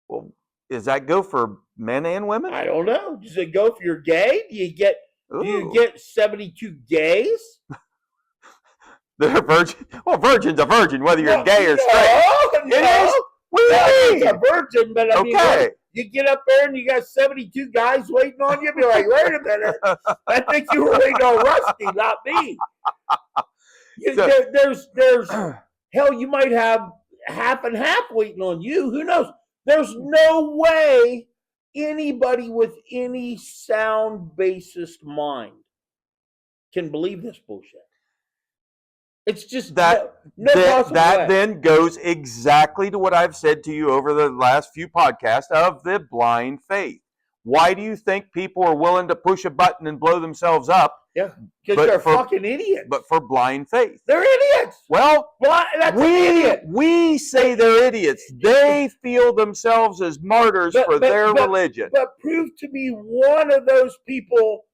Speaker 2: Well, does that go for men and women?
Speaker 1: I don't know. Does it go if you're gay? Do you get 72 gays?
Speaker 2: They're virgin. Well, virgin's a virgin, whether you're gay or straight.
Speaker 1: No.
Speaker 2: It is.
Speaker 1: It's a virgin, but I mean,
Speaker 2: okay.
Speaker 1: You get up there and you got 72 guys waiting on you. Be like, wait a minute. I think you were waiting on Rusty, not me. There's hell, you might have half and half waiting on you. Who knows? There's no way anybody with any sound based mind can believe this bullshit. It's just no possible way.
Speaker 2: Then goes exactly to what I've said to you over the last few podcasts of the blind faith. Why do you think people are willing to push a button and blow themselves up?
Speaker 1: Yeah, because they're fucking idiots.
Speaker 2: But for blind faith.
Speaker 1: They're idiots.
Speaker 2: Well,
Speaker 1: that's an idiot.
Speaker 2: We say they're idiots. They feel themselves as martyrs for their religion.
Speaker 1: But prove to me one of those people.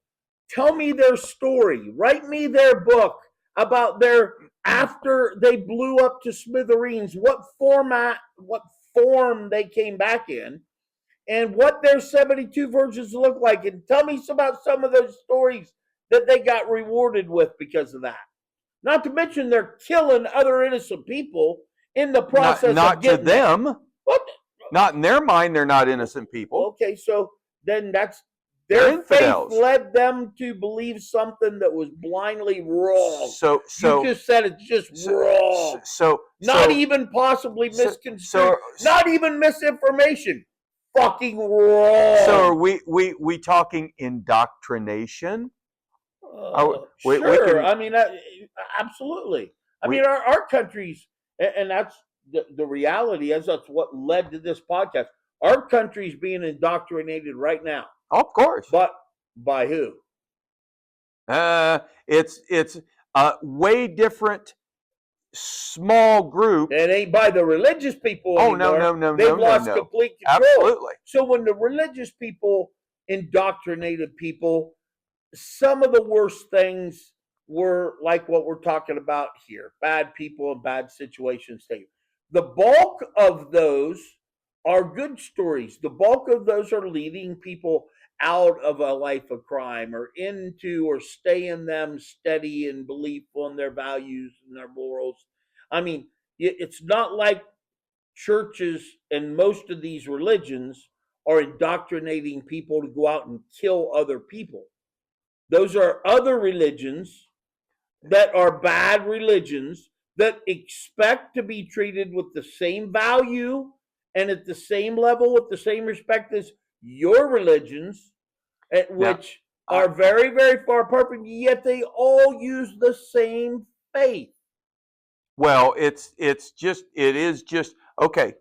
Speaker 1: Tell me their story. Write me their book about their after they blew up to smithereens, what form they came back in, and what their 72 virgins look like, and tell me about some of those stories that they got rewarded with because of that. Not to mention they're killing other innocent people in the process.
Speaker 2: Not to them.
Speaker 1: What?
Speaker 2: Not in their mind, they're not innocent people.
Speaker 1: Okay, so then that's their faith led them to believe something that was blindly wrong.
Speaker 2: So
Speaker 1: you just said it's just wrong. Not even possibly misconstrued. Not even misinformation. Fucking wrong.
Speaker 2: So are we talking indoctrination?
Speaker 1: Sure. I mean, absolutely. I mean, our countries, and that's the reality, as that's what led to this podcast. Our country's being indoctrinated right now.
Speaker 2: Of course.
Speaker 1: But by who?
Speaker 2: It's a way different small group.
Speaker 1: It ain't by the religious people anymore.
Speaker 2: No.
Speaker 1: They've lost complete control.
Speaker 2: Absolutely.
Speaker 1: So when the religious people indoctrinated people, some of the worst things were like what we're talking about here. Bad people and bad situations. The bulk of those are good stories. The bulk of those are leading people out of a life of crime or into or stay in them steady and believeful in their values and their morals. I mean, it's not like churches and most of these religions are indoctrinating people to go out and kill other people. Those are other religions that are bad religions that expect to be treated with the same value and at the same level with the same respect as your religions, which are very, very far apart, yet they all use the same faith.
Speaker 2: Well, it is just okay.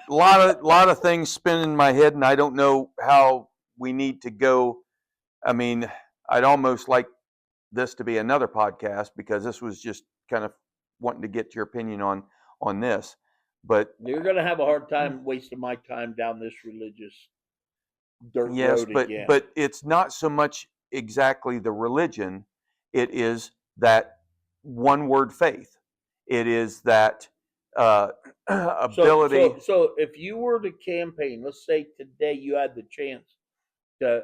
Speaker 2: A lot of things spin in my head, and I don't know how we need to go. I mean, I'd almost like this to be another podcast because this was just kind of wanting to get your opinion on this. But
Speaker 1: you're going to have a hard time wasting my time down this religious dirt road again.
Speaker 2: But it's not so much exactly the religion. It is that one word faith. It is that ability.
Speaker 1: So if you were to campaign, let's say today you had the chance to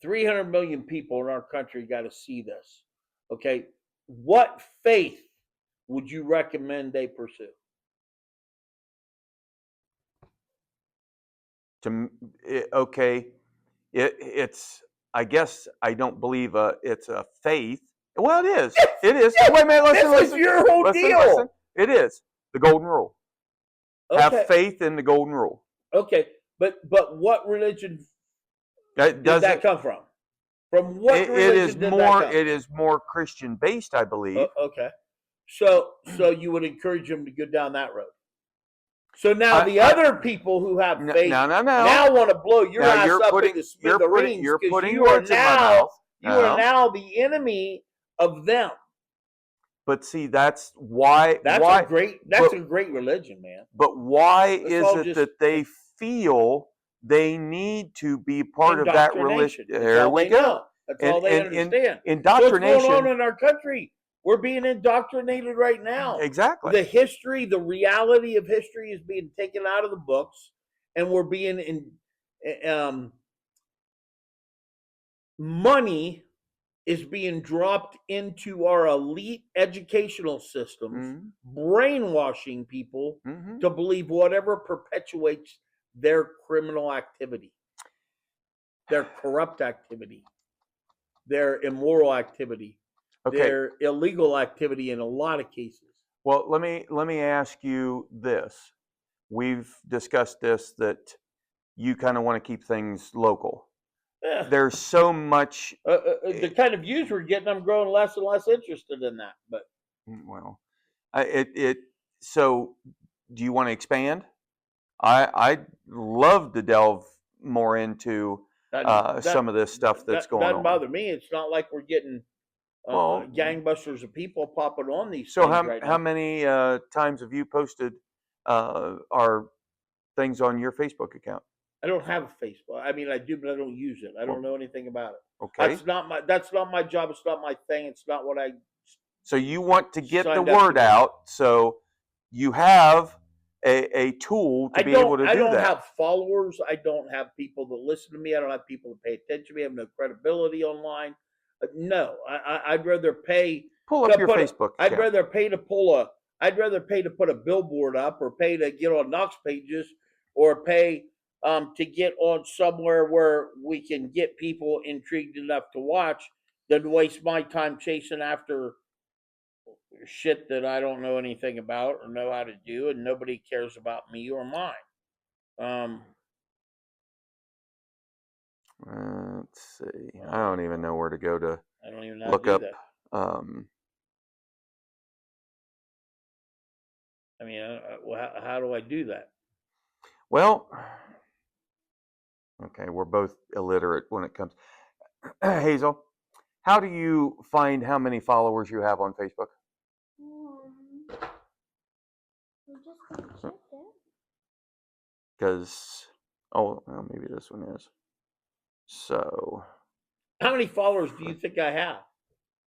Speaker 1: 300 million people in our country got to see this. Okay, what faith would you recommend they pursue?
Speaker 2: It's. I guess I don't believe it's a faith. Well, it is. It is. Wait a minute. Listen.
Speaker 1: This is your whole deal.
Speaker 2: Listen. It is the golden rule.
Speaker 1: Okay.
Speaker 2: Have faith in the golden rule.
Speaker 1: Okay, but what religion did that come from? From what religion did that come?
Speaker 2: It is more Christian based, I believe.
Speaker 1: Okay, so you would encourage them to go down that road. So now the other people who have faith now want to blow your ass up into smithereens because you are now the enemy of them.
Speaker 2: But see, that's why.
Speaker 1: That's
Speaker 2: Why?
Speaker 1: a great religion, man.
Speaker 2: But why
Speaker 1: Let's
Speaker 2: is
Speaker 1: all
Speaker 2: it
Speaker 1: just
Speaker 2: that they feel they need to be part of that religion?
Speaker 1: indoctrination. That's
Speaker 2: There
Speaker 1: all
Speaker 2: we
Speaker 1: they
Speaker 2: go.
Speaker 1: know. That's all they understand. So what's going
Speaker 2: Indoctrination.
Speaker 1: on in our country? We're being indoctrinated right now.
Speaker 2: Exactly.
Speaker 1: The history, the reality of history is being taken out of the books, and we're being money is being dropped into our elite educational systems, brainwashing people
Speaker 2: Mm-hmm.
Speaker 1: to believe whatever perpetuates their criminal activity, their corrupt activity, their immoral activity,
Speaker 2: Okay.
Speaker 1: their illegal activity in a lot of cases.
Speaker 2: Well, let me ask you this. We've discussed this, that you kind of want to keep things local.
Speaker 1: Eh,
Speaker 2: There's so much.
Speaker 1: the kind of views we're getting, I'm growing less and less interested in that. But
Speaker 2: Well, it. So, do you want to expand? I'd love to delve more into some of this stuff that's
Speaker 1: that
Speaker 2: going
Speaker 1: doesn't
Speaker 2: on.
Speaker 1: bother me. It's not like we're getting
Speaker 2: Well,
Speaker 1: gangbusters of people popping on these
Speaker 2: so
Speaker 1: things right
Speaker 2: how
Speaker 1: now.
Speaker 2: many times have you posted our things on your Facebook account?
Speaker 1: I don't have a Facebook. I mean, I do, but I don't use it. I don't know anything about it.
Speaker 2: Okay.
Speaker 1: That's not my job. It's not my thing. It's not what I
Speaker 2: So you want to get the
Speaker 1: signed up to
Speaker 2: word
Speaker 1: do.
Speaker 2: out, so you have a tool to be able to
Speaker 1: I
Speaker 2: do
Speaker 1: don't
Speaker 2: that.
Speaker 1: have followers. I don't have people that listen to me. I don't have people that pay attention to me. I have no credibility online. No, I'd rather pay
Speaker 2: Pull up your Facebook
Speaker 1: I'd
Speaker 2: account.
Speaker 1: rather pay to pull a. I'd rather pay to put a billboard up, or pay to get on Knox pages, or pay to get on somewhere where we can get people intrigued enough to watch, than to waste my time chasing after shit that I don't know anything about or know how to do, and nobody cares about me or mine. Um,
Speaker 2: Let's see. I don't even know where to go to
Speaker 1: I don't even know how
Speaker 2: look
Speaker 1: to do
Speaker 2: up.
Speaker 1: that. I mean, how do I do that?
Speaker 2: Well, okay, we're both illiterate when it comes. Hazel, how do you find how many followers you have on Facebook?
Speaker 3: I'm just gonna check that.
Speaker 2: Because, oh, well, maybe this one is. So,
Speaker 1: How many followers do you think I have?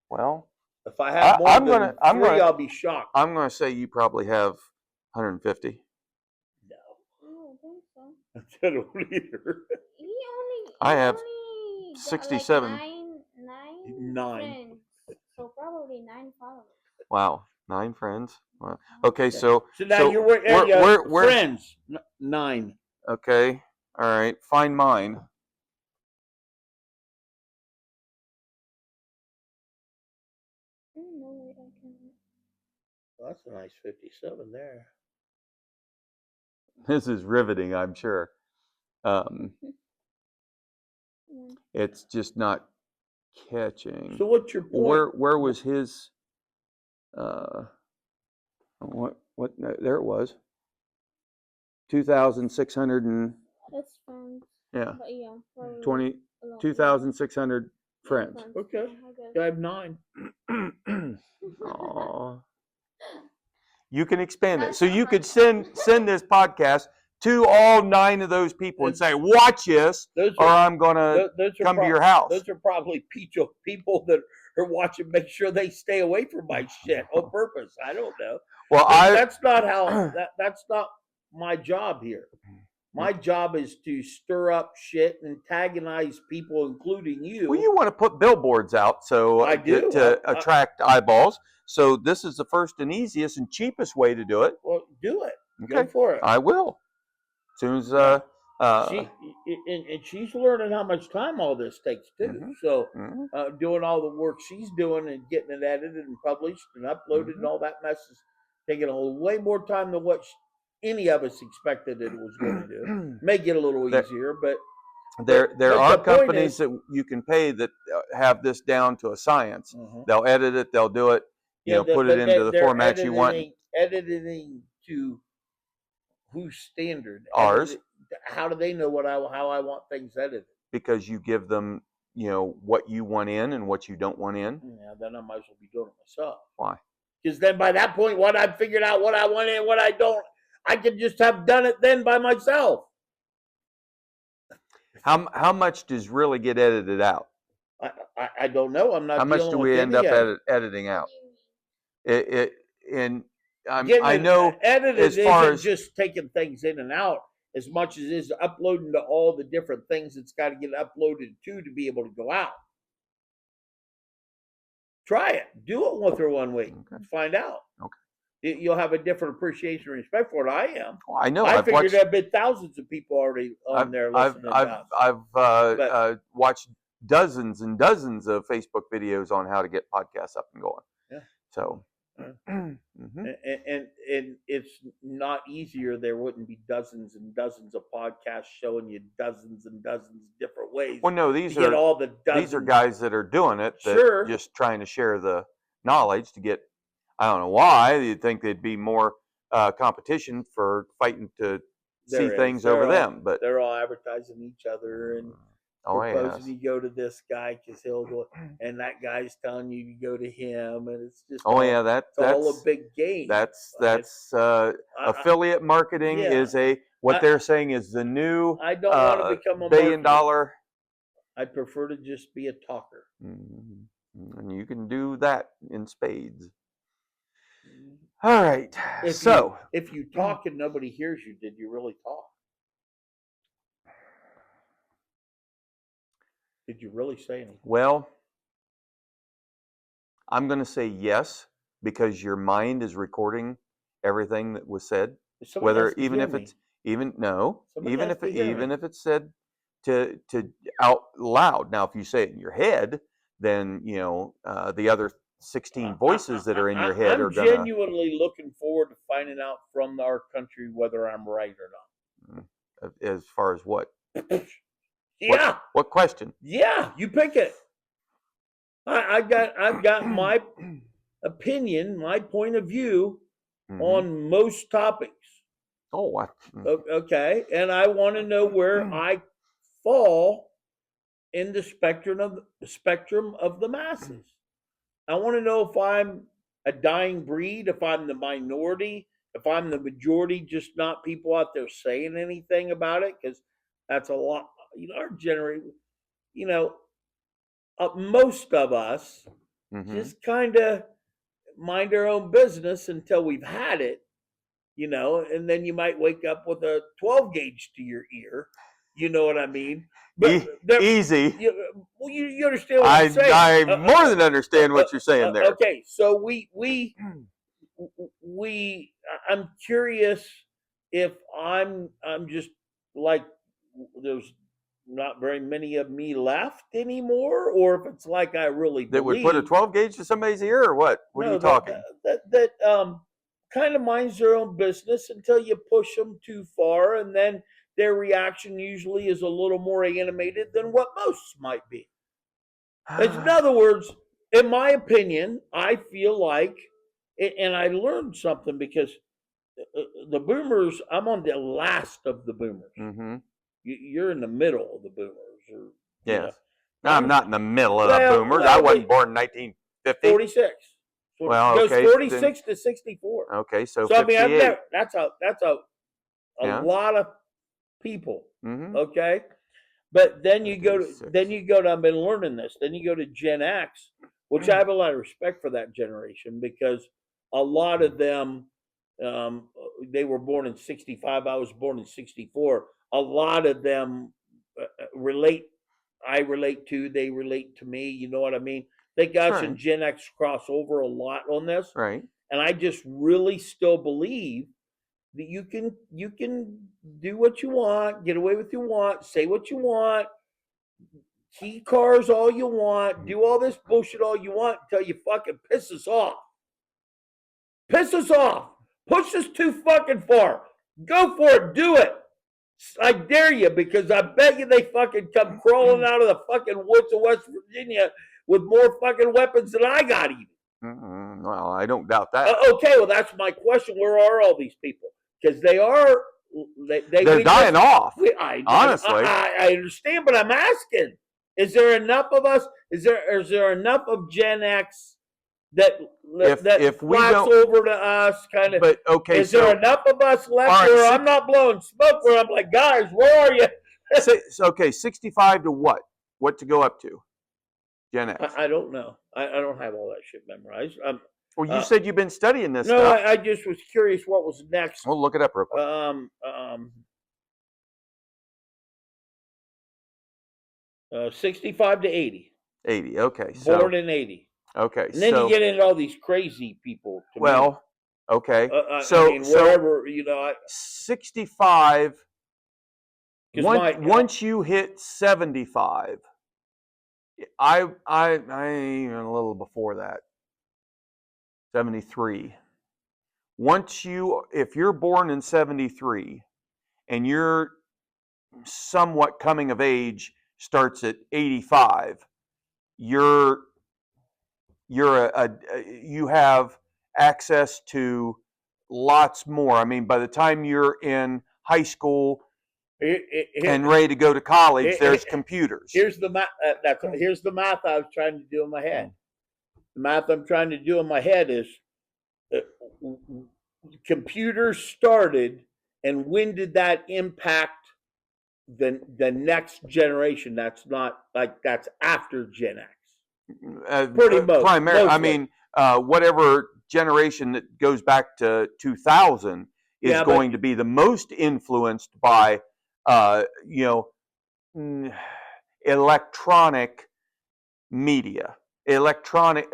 Speaker 2: well,
Speaker 1: If I have more
Speaker 2: I'm
Speaker 1: than
Speaker 2: gonna, I'm
Speaker 1: 3,
Speaker 2: gonna,
Speaker 1: I'll be shocked.
Speaker 2: I'm gonna say you probably have 150.
Speaker 1: No,
Speaker 3: I don't think so.
Speaker 1: I don't either.
Speaker 2: I have
Speaker 3: Only got
Speaker 2: 67.
Speaker 3: like nine
Speaker 1: 9.
Speaker 3: friends. So probably 9 followers.
Speaker 2: Wow, 9 friends. Wow. Okay,
Speaker 1: Okay.
Speaker 2: so
Speaker 1: So now you're
Speaker 2: where
Speaker 1: friends. 9.
Speaker 2: Okay, all right. Find mine.
Speaker 3: No, wait, I can't.
Speaker 1: Well, that's a nice 57 there.
Speaker 2: This is riveting, I'm sure. It's just not catching.
Speaker 1: So what's your point?
Speaker 2: Where was his? What? No, there it was. 2,600 and
Speaker 3: That's friends.
Speaker 2: yeah,
Speaker 3: But yeah, probably
Speaker 2: 20,
Speaker 3: a lot.
Speaker 2: 2,600 friends.
Speaker 1: Okay.
Speaker 3: Yeah, I guess.
Speaker 1: I have 9.
Speaker 2: Aw. You can expand it.
Speaker 3: That's
Speaker 2: So
Speaker 3: not
Speaker 2: you could
Speaker 3: funny.
Speaker 2: send this podcast to all 9 of those people and say, "Watch this, or I'm gonna come to your house."
Speaker 1: Those are probably people that are watching. Make sure they stay away from my shit on purpose. I don't know.
Speaker 2: Well,
Speaker 1: That's not how. That's not my job here. My job is to stir up shit and antagonize people, including you.
Speaker 2: Well, you want to put billboards out so
Speaker 1: I do.
Speaker 2: to attract eyeballs. So this is the first and easiest and cheapest way to do it.
Speaker 1: Well, do it.
Speaker 2: Okay.
Speaker 1: Go for it.
Speaker 2: I will. As soon as
Speaker 1: she's learning how much time all this takes too. So doing all the work she's doing and getting it edited and published and uploaded and all that mess is taking way more time than what any of us expected it was going to do. May get a little easier, but
Speaker 2: there are companies that you can pay that have this down to a science. They'll edit it, they'll do it, put it into the format you want.
Speaker 1: Editing to whose standard?
Speaker 2: Ours.
Speaker 1: How do they know how I want things edited?
Speaker 2: Because you give them, what you want in and what you don't want in.
Speaker 1: Yeah, then I might as well be doing it myself.
Speaker 2: Why?
Speaker 1: Because then by that point, what I've figured out what I want and what I don't, I could just have done it then by myself.
Speaker 2: How much does really get edited out?
Speaker 1: I don't know. I'm not
Speaker 2: How much
Speaker 1: dealing
Speaker 2: do
Speaker 1: with
Speaker 2: we end
Speaker 1: any
Speaker 2: up
Speaker 1: of it.
Speaker 2: editing out? And
Speaker 1: Getting
Speaker 2: I
Speaker 1: it
Speaker 2: know
Speaker 1: edited
Speaker 2: as far
Speaker 1: isn't
Speaker 2: as
Speaker 1: just taking things in and out as much as it is uploading to all the different things it's got to get uploaded to be able to go out. Try it. Do it with her 1 week.
Speaker 2: Okay.
Speaker 1: Find out.
Speaker 2: Okay.
Speaker 1: You'll have a different appreciation and respect for it. I am.
Speaker 2: Well, I know
Speaker 1: I
Speaker 2: I've
Speaker 1: figured
Speaker 2: watched.
Speaker 1: there've been thousands of people already on there listening to us.
Speaker 2: I've watched dozens and dozens of Facebook videos on how to get podcasts up and going.
Speaker 1: Yeah.
Speaker 2: So,
Speaker 1: and it's not easier. There wouldn't be dozens and dozens of podcasts showing you dozens and dozens of different ways.
Speaker 2: well, no,
Speaker 1: to
Speaker 2: these
Speaker 1: get
Speaker 2: are
Speaker 1: all the dozens.
Speaker 2: these are guys that are doing it, that
Speaker 1: Sure.
Speaker 2: just trying to share the knowledge to get. I don't know why you'd think there'd be more competition for fighting to see
Speaker 1: There is.
Speaker 2: things
Speaker 1: They're
Speaker 2: over
Speaker 1: all-
Speaker 2: them, but
Speaker 1: they're all advertising each other and
Speaker 2: oh
Speaker 1: proposing
Speaker 2: yes,
Speaker 1: you go to this guy because he'll go, and that guy's telling you to go to him, and it's just
Speaker 2: oh
Speaker 1: all,
Speaker 2: yeah,
Speaker 1: it's all a big game.
Speaker 2: that's
Speaker 1: I-
Speaker 2: affiliate marketing
Speaker 1: yeah.
Speaker 2: is what they're saying is the new
Speaker 1: I don't want to become a
Speaker 2: $1 billion.
Speaker 1: marketer. I prefer to just be a talker.
Speaker 2: And you can do that in spades. All right.
Speaker 1: If you talk and nobody hears you, did you really talk? Did you really say anything?
Speaker 2: Well, I'm going to say yes, because your mind is recording everything that was said.
Speaker 1: Somebody
Speaker 2: Whether
Speaker 1: has to
Speaker 2: even
Speaker 1: hear
Speaker 2: if
Speaker 1: me.
Speaker 2: it's even no,
Speaker 1: Somebody
Speaker 2: even
Speaker 1: has
Speaker 2: if
Speaker 1: to hear me.
Speaker 2: it's said to out loud. Now, if you say it in your head, then the other 16 voices that are in your head
Speaker 1: I'm
Speaker 2: are going to.
Speaker 1: genuinely looking forward to finding out from our country whether I'm right or not.
Speaker 2: As far as what?
Speaker 1: Yeah.
Speaker 2: What question?
Speaker 1: Yeah, you pick it. I've got my opinion, my point of view on most topics.
Speaker 2: Oh,
Speaker 1: Okay, and I want to know where I fall in the spectrum of the masses. I want to know if I'm a dying breed, if I'm the minority, if I'm the majority, just not people out there saying anything about it, because that's a lot. Our generation, most of us just kind of mind our own business until we've had it, and then you might wake up with a 12 gauge to your ear. You know what I mean? But
Speaker 2: easy.
Speaker 1: You understand what I'm saying?
Speaker 2: I more than understand what you're saying there.
Speaker 1: Okay, so I'm curious if I'm just like there's not very many of me left anymore, or if it's like I really
Speaker 2: that would put a 12 gauge to somebody's ear, or what? What are you talking?
Speaker 1: That kind of minds their own business until you push them too far, and then their reaction usually is a little more animated than what most might be. In other words, in my opinion, I feel like, and I learned something because the boomers, I'm on the last of the boomers. You're in the middle of the boomers.
Speaker 2: Yes. No, I'm not in the middle of the boomers.
Speaker 1: well,
Speaker 2: I wasn't born in 1950.
Speaker 1: 46.
Speaker 2: Well,
Speaker 1: goes
Speaker 2: okay,
Speaker 1: 46 to 64.
Speaker 2: Okay, so
Speaker 1: I mean,
Speaker 2: 58.
Speaker 1: that's a
Speaker 2: Yeah.
Speaker 1: lot of people. Okay, but then you go to I've been learning this. Then you go to Gen X, which I have a lot of respect for that generation, because a lot of them, they were born in 65. I was born in 64. A lot of them relate. I relate to. They relate to me. You know what I mean? I think us and Gen X cross over a lot on this.
Speaker 2: Right.
Speaker 1: And I just really still believe that you can do what you want, get away with what you want, say what you want, key cars all you want, do all this bullshit all you want until you fucking piss us off. Piss us off. Push us too fucking far. Go for it. Do it. I dare you, because I bet you they fucking come crawling out of the fucking woods of West Virginia with more fucking weapons than I got even.
Speaker 2: Well, I don't doubt that.
Speaker 1: Okay, well, that's my question. Where are all these people? Because they're
Speaker 2: dying off. Honestly,
Speaker 1: I understand, but I'm asking: is there enough of us? Is there enough of Gen X that
Speaker 2: if we
Speaker 1: flocks
Speaker 2: don't,
Speaker 1: over to us, kind of.
Speaker 2: but okay,
Speaker 1: Is there
Speaker 2: so
Speaker 1: enough of us left
Speaker 2: all right,
Speaker 1: where I'm not blowing smoke? Where I'm like, guys, where are you?
Speaker 2: okay, 65 to what? What to go up to? Gen X.
Speaker 1: I don't know. I don't have all that shit memorized.
Speaker 2: Well, you said you've been studying this
Speaker 1: No,
Speaker 2: stuff.
Speaker 1: I just was curious what was next.
Speaker 2: We'll look it up real quick.
Speaker 1: 65 to 80.
Speaker 2: 80. Okay, so
Speaker 1: Born in 80.
Speaker 2: okay,
Speaker 1: And then
Speaker 2: so
Speaker 1: you get into all these crazy people.
Speaker 2: well, okay,
Speaker 1: I
Speaker 2: so
Speaker 1: mean, wherever, you know.
Speaker 2: 65.
Speaker 1: Because
Speaker 2: Once you hit 75, I even a little before that, 73. If you're born in 73 and you're somewhat coming of age starts at 85, you're you have access to lots more. I mean, by the time you're in high school and ready to go to college, there's computers.
Speaker 1: Here's the math. Here's the math I was trying to do in my head. The math I'm trying to do in my head is computers started, and when did that impact the next generation? That's not like that's after Gen X. Pretty much.
Speaker 2: Primarily, I mean, whatever generation that goes back to 2000 is going to be the most influenced by, electronic media, electronics,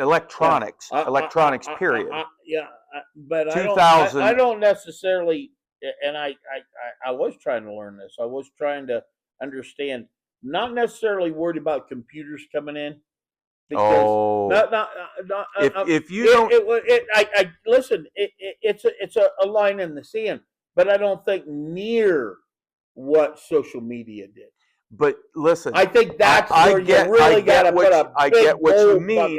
Speaker 2: period.
Speaker 1: But
Speaker 2: 2000.
Speaker 1: I don't necessarily, and I was trying to learn this. I was trying to understand. Not necessarily worried about computers coming in.
Speaker 2: Because if you don't,
Speaker 1: listen. It's a line in the sand, but I don't think near what social media did.
Speaker 2: But listen,
Speaker 1: I think that's where you really got to put a
Speaker 2: I
Speaker 1: big,
Speaker 2: get what you mean.
Speaker 1: line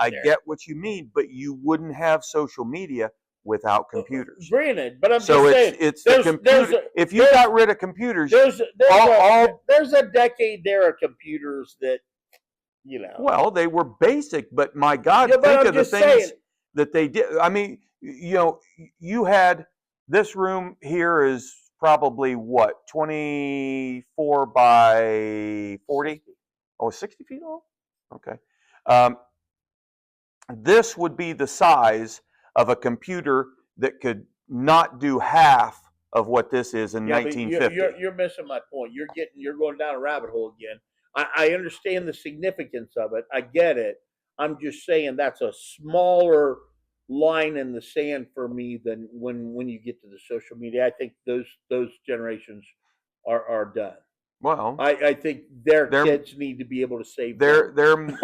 Speaker 1: right there.
Speaker 2: I get what you mean, but you wouldn't have social media without computers.
Speaker 1: Granted, but I'm
Speaker 2: so
Speaker 1: just saying,
Speaker 2: it's the computer. If you got rid of computers, there's
Speaker 1: a decade there of computers that, you know.
Speaker 2: Well, they were basic, but my God, think of the things that they did. I mean, you had this room here is probably what, 24 by 40? Oh, 60 feet long? Okay. This would be the size of a computer that could not do half of what this is in 1950.
Speaker 1: You're missing my point. You're going down a rabbit hole again. I understand the significance of it. I get it. I'm just saying that's a smaller line in the sand for me than when you get to the social media. I think those generations are done.
Speaker 2: Well,
Speaker 1: I think their kids need to be able to save.
Speaker 2: They're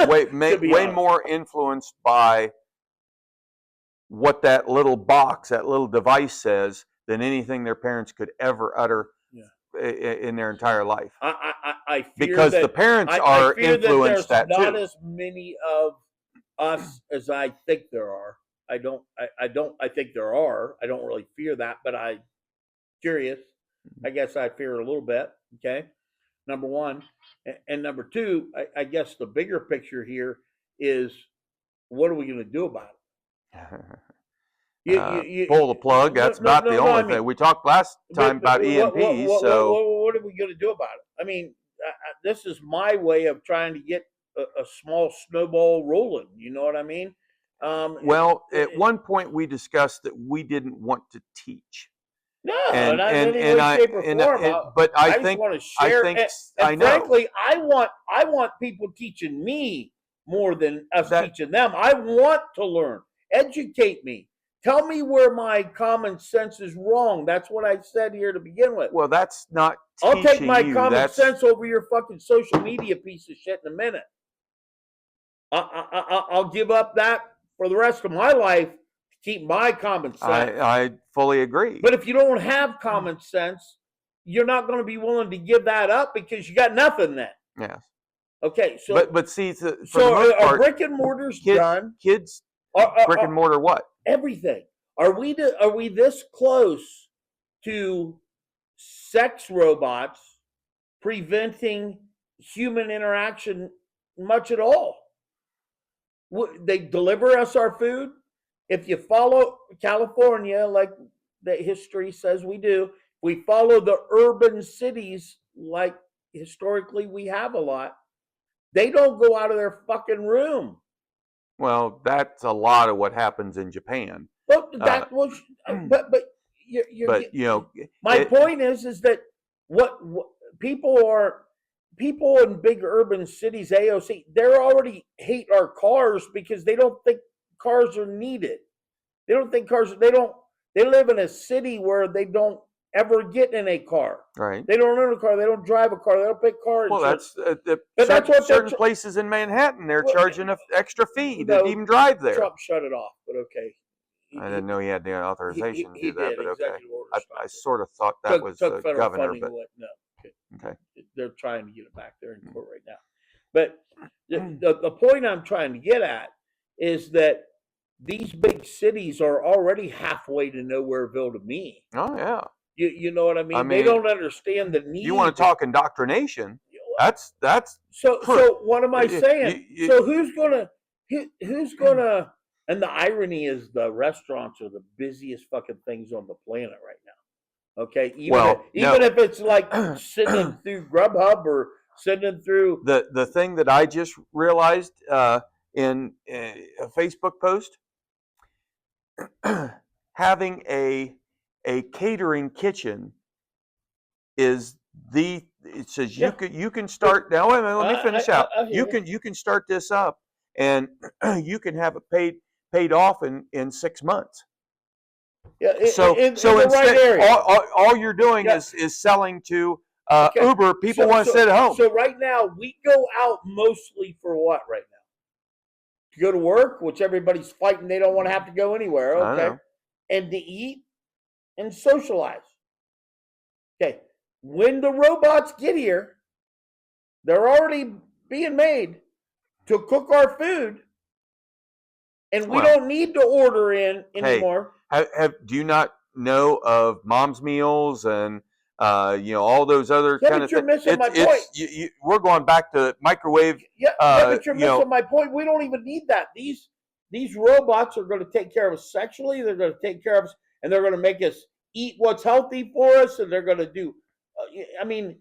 Speaker 2: way more influenced by what that little box, that little device says than anything their parents could ever utter in their entire life.
Speaker 1: I fear
Speaker 2: because
Speaker 1: that,
Speaker 2: the parents are influenced
Speaker 1: that
Speaker 2: too.
Speaker 1: Not as many of us as I think there are. I think there are. I don't really fear that, but I'm curious. I guess I fear it a little bit. Okay. Number one. And number two, I guess the bigger picture here is what are we going to do about it?
Speaker 2: Pull the plug. That's about the only thing. We talked last time about EMPs.
Speaker 1: What are we going to do about it? I mean, this is my way of trying to get a small snowball rolling. You know what I mean?
Speaker 2: At one point we discussed that we didn't want to teach.
Speaker 1: No, not in any way, shape, or form.
Speaker 2: But I
Speaker 1: just
Speaker 2: think
Speaker 1: want to share.
Speaker 2: I know.
Speaker 1: Frankly, I want people teaching me more than us teaching them. I want to learn. Educate me. Tell me where my common sense is wrong. That's what I said here to begin with.
Speaker 2: Well, that's not.
Speaker 1: I'll take my common sense over your fucking social media piece of shit in a minute. I'll give up that for the rest of my life to keep my common sense.
Speaker 2: I fully agree.
Speaker 1: But if you don't have common sense, you're not going to be willing to give that up because you got nothing then.
Speaker 2: Yes.
Speaker 1: Okay. So,
Speaker 2: but see, for the
Speaker 1: so
Speaker 2: most part,
Speaker 1: are brick and mortars done?
Speaker 2: Kids, brick and mortar, what?
Speaker 1: Everything. Are we this close to sex robots preventing human interaction much at all? They deliver us our food. If you follow California, like the history says we do, we follow the urban cities like historically we have a lot. They don't go out of their fucking room.
Speaker 2: Well, that's a lot of what happens in Japan.
Speaker 1: Well, that was, but
Speaker 2: But
Speaker 1: my point is that what people in big urban cities, AOC, they're already hate our cars because they don't think cars are needed. They don't think cars. They live in a city where they don't ever get in a car.
Speaker 2: right.
Speaker 1: They don't own a car. They don't drive a car. They don't pay car
Speaker 2: Well,
Speaker 1: insurance.
Speaker 2: that's
Speaker 1: But that's what
Speaker 2: certain places in Manhattan. They're
Speaker 1: Well,
Speaker 2: charging an extra fee
Speaker 1: no,
Speaker 2: to even drive there.
Speaker 1: Trump shut it off, but okay.
Speaker 2: I didn't know he had the authorization to
Speaker 1: He
Speaker 2: do that,
Speaker 1: did.
Speaker 2: but okay.
Speaker 1: Executive order
Speaker 2: I
Speaker 1: stopped it.
Speaker 2: sort of thought that was
Speaker 1: took
Speaker 2: the
Speaker 1: federal
Speaker 2: governor,
Speaker 1: funding
Speaker 2: but
Speaker 1: away. No,
Speaker 2: okay.
Speaker 1: they're trying to get it back there in court right now. But the point I'm trying to get at is that these big cities are already halfway to Nowhereville to me.
Speaker 2: Oh yeah.
Speaker 1: You know what I mean?
Speaker 2: I
Speaker 1: They
Speaker 2: mean,
Speaker 1: don't understand the need.
Speaker 2: You want to talk indoctrination? That's
Speaker 1: So what am I saying?
Speaker 2: you-
Speaker 1: So who's gonna and the irony is the restaurants are the busiest fucking things on the planet right now. Okay, even if it's like sitting through Grubhub or sitting through
Speaker 2: the thing that I just realized in a Facebook post, having a catering kitchen is it says you can start now. Wait a minute, let me finish out. You can start this up and you can have it paid off in 6 months.
Speaker 1: Yeah,
Speaker 2: So
Speaker 1: in
Speaker 2: so
Speaker 1: the
Speaker 2: instead,
Speaker 1: right area.
Speaker 2: all you're doing is selling to
Speaker 1: Okay.
Speaker 2: Uber. People want to sit at home.
Speaker 1: So right now we go out mostly for what right now? To go to work, which everybody's fighting. They don't want to have to go anywhere.
Speaker 2: I
Speaker 1: Okay,
Speaker 2: know.
Speaker 1: and to eat and socialize. Okay, when the robots get here, they're already being made to cook our food, and we don't need to order in anymore.
Speaker 2: Do you not know of Mom's Meals and all those other
Speaker 1: Yeah,
Speaker 2: kind
Speaker 1: but
Speaker 2: of
Speaker 1: you're
Speaker 2: things?
Speaker 1: missing my point.
Speaker 2: We're going back to microwave.
Speaker 1: Yeah, but you're missing my point. We don't even need that. These robots are going to take care of us sexually. They're going to take care of us, and they're going to make us eat what's healthy for us, and they're going to do. I mean,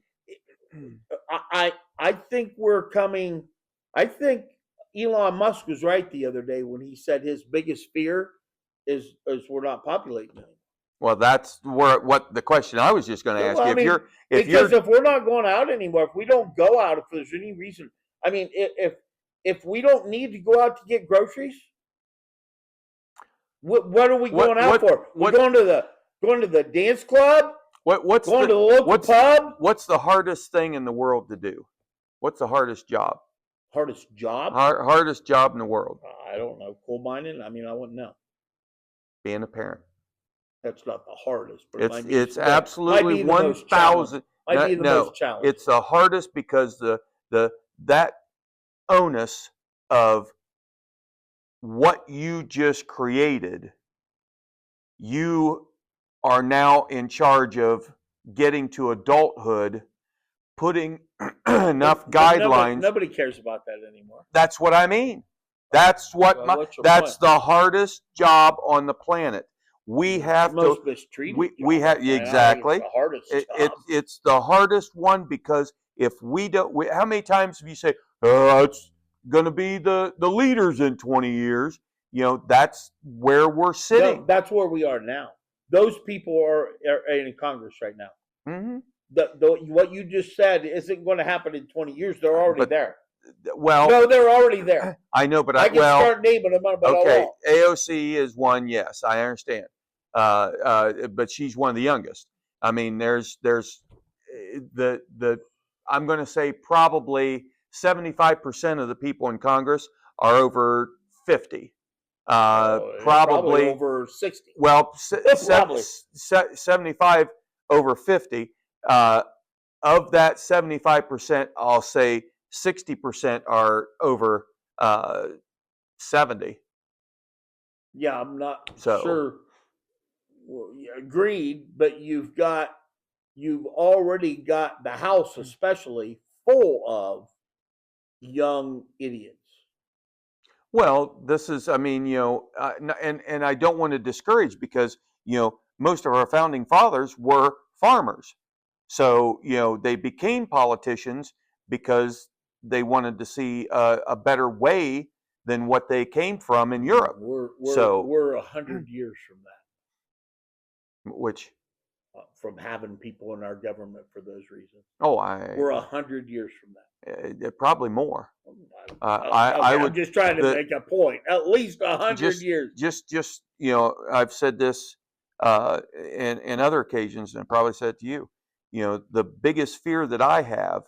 Speaker 1: I think we're coming. I think Elon Musk was right the other day when he said his biggest fear is we're not populating anymore.
Speaker 2: Well, that's what the question I was just going to ask you.
Speaker 1: I mean, if we're not going out anymore, if we don't go out, if there's any reason, I mean, if we don't need to go out to get groceries, what are we going out for? We're going to the dance club.
Speaker 2: What's
Speaker 1: going to the local pub?
Speaker 2: What's the hardest thing in the world to do? What's the hardest job?
Speaker 1: Hardest job?
Speaker 2: Hardest job in the world.
Speaker 1: I don't know. Coal mining? I mean, I wouldn't know.
Speaker 2: Being a parent.
Speaker 1: That's not the hardest, but
Speaker 2: it's absolutely 1,000.
Speaker 1: Might be the most challenging.
Speaker 2: It's the hardest because that onus of what you just created, you are now in charge of getting to adulthood, putting enough guidelines.
Speaker 1: Nobody cares about that anymore.
Speaker 2: That's what I mean. That's that's the hardest job on the planet. We have
Speaker 1: most mistreated.
Speaker 2: We have exactly.
Speaker 1: It's the hardest job.
Speaker 2: It's the hardest one because if we don't, how many times have you say, "Oh, it's going to be the leaders in 20 years"? That's where we're sitting.
Speaker 1: No, that's where we are now. Those people are in Congress right now.
Speaker 2: Mm-hmm.
Speaker 1: What you just said isn't going to happen in 20 years. They're already there.
Speaker 2: Well,
Speaker 1: no, they're already there.
Speaker 2: I know, but
Speaker 1: I can start naming them.
Speaker 2: Okay, AOC is one. Yes, I understand. But she's one of the youngest. I mean, there's the I'm going to say probably 75% of the people in Congress are over 50. Probably
Speaker 1: over 60.
Speaker 2: Well, 75 over 50. Of that 75%, I'll say 60% are over 70.
Speaker 1: Yeah, I'm not sure. Well, agreed, but you've already got the House, especially full of young idiots.
Speaker 2: Well, this is, I mean, and I don't want to discourage because, most of our founding fathers were farmers. So, they became politicians because they wanted to see a better way than what they came from in Europe. So,
Speaker 1: We're 100 years from
Speaker 2: which,
Speaker 1: that, from having people in our government for those reasons.
Speaker 2: oh,
Speaker 1: We're 100 years from that.
Speaker 2: probably more.
Speaker 1: Okay,
Speaker 2: I
Speaker 1: I'm
Speaker 2: would,
Speaker 1: just trying to
Speaker 2: the,
Speaker 1: make a point. At least 100
Speaker 2: just,
Speaker 1: years.
Speaker 2: just, I've said this in other occasions, and I probably said it to you. The biggest fear that I have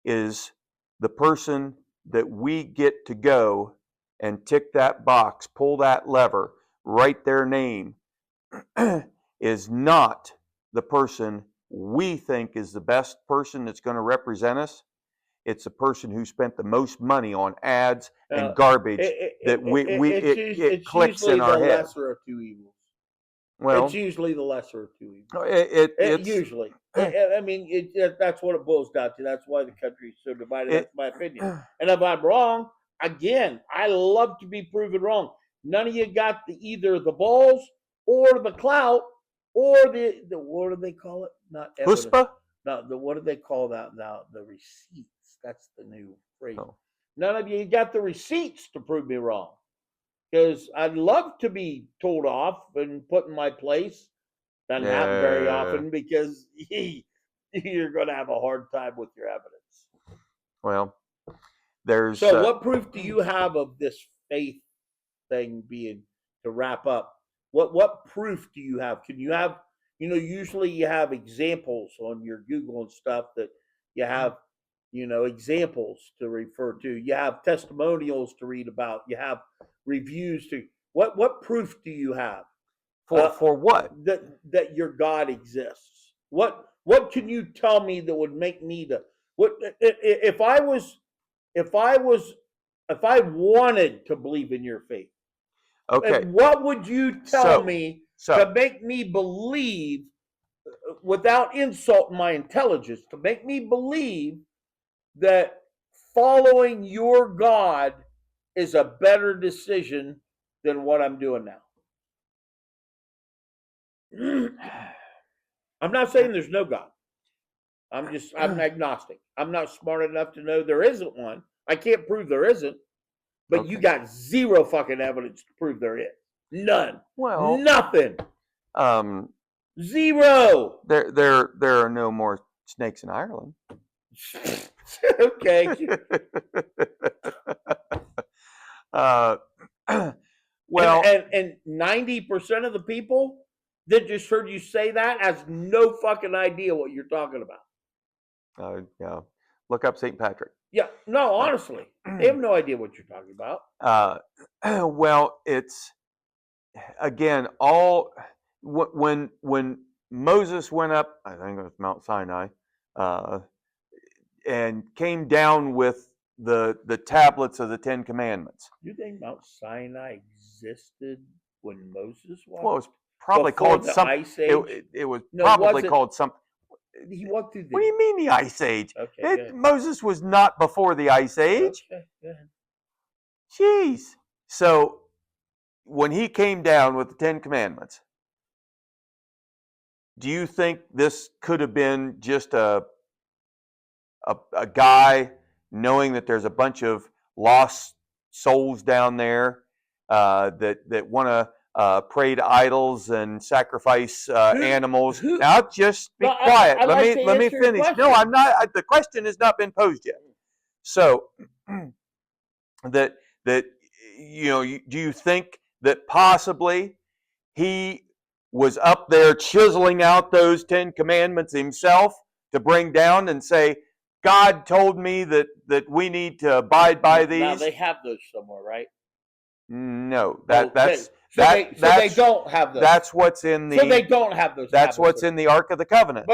Speaker 2: is the person that we get to go and tick that box, pull that lever, write their name, is not the person we think is the best person that's going to represent us. It's the person who spent the most money on ads and garbage that it
Speaker 1: It's
Speaker 2: clicks
Speaker 1: usually
Speaker 2: in our
Speaker 1: the
Speaker 2: head.
Speaker 1: lesser of two evils.
Speaker 2: Well,
Speaker 1: It's usually the lesser of two evils.
Speaker 2: it's
Speaker 1: Usually. I mean, that's what it boils down to. That's why the country is so divided. That's my opinion. And if I'm wrong, again, I love to be proven wrong. None of you got either the balls or the clout or the what do they call it? Not evidence.
Speaker 2: Huspa?
Speaker 1: No, what do they call that now? The receipts. That's the new phrase.
Speaker 2: Oh.
Speaker 1: None of you got the receipts to prove me wrong. Because I'd love to be told off and put in my place. Doesn't happen very
Speaker 2: Yeah.
Speaker 1: often because you're going to have a hard time with your evidence.
Speaker 2: Well, there's
Speaker 1: So, what proof do you have of this faith thing being, to wrap up? What proof do you have? Can you have, usually you have examples on your Google and stuff that you have, examples to refer to. You have testimonials to read about. You have reviews to. What proof do you have?
Speaker 2: for what?
Speaker 1: That your God exists. What can you tell me that would make me if I wanted to believe in your faith?
Speaker 2: Okay.
Speaker 1: What would you tell me
Speaker 2: So
Speaker 1: to make me believe, without insulting my intelligence, to make me believe that following your God is a better decision than what I'm doing now? I'm not saying there's no God. I'm agnostic. I'm not smart enough to know there isn't one. I can't prove there isn't, but you
Speaker 2: Okay.
Speaker 1: got zero fucking evidence to prove there is. None.
Speaker 2: Well,
Speaker 1: Nothing.
Speaker 2: um,
Speaker 1: Zero.
Speaker 2: there are no more snakes in Ireland.
Speaker 1: Okay.
Speaker 2: Well,
Speaker 1: and 90% of the people that just heard you say that has no fucking idea what you're talking about.
Speaker 2: yeah. Look up St. Patrick.
Speaker 1: Yeah, no, honestly, they have no idea what you're talking about.
Speaker 2: Well, it's again when Moses went up, I think it was Mount Sinai, and came down with the tablets of the Ten Commandments.
Speaker 1: You think Mount Sinai existed when Moses walked?
Speaker 2: Well, it was probably
Speaker 1: Before
Speaker 2: called
Speaker 1: the
Speaker 2: some.
Speaker 1: Ice Age?
Speaker 2: It was
Speaker 1: No,
Speaker 2: probably
Speaker 1: wasn't.
Speaker 2: called some.
Speaker 1: He walked through the.
Speaker 2: What do you mean the Ice Age?
Speaker 1: Okay, go ahead.
Speaker 2: Moses was not before the Ice Age.
Speaker 1: Okay, go ahead.
Speaker 2: Jeez. So when he came down with the Ten Commandments, do you think this could have been just a guy knowing that there's a bunch of lost souls down there that want to pray to idols and sacrifice animals? Now, just be quiet.
Speaker 1: I'd like to
Speaker 2: let me
Speaker 1: answer your
Speaker 2: finish.
Speaker 1: question.
Speaker 2: No, I'm not. The question has not been posed yet. So that do you think that possibly he was up there chiseling out those 10 commandments himself to bring down and say, God told me that we need to abide by these?
Speaker 1: Now they have those somewhere, right?
Speaker 2: No,
Speaker 1: they don't have those.
Speaker 2: That's what's in the.
Speaker 1: So they don't have those.
Speaker 2: That's what's in the Ark of the Covenant.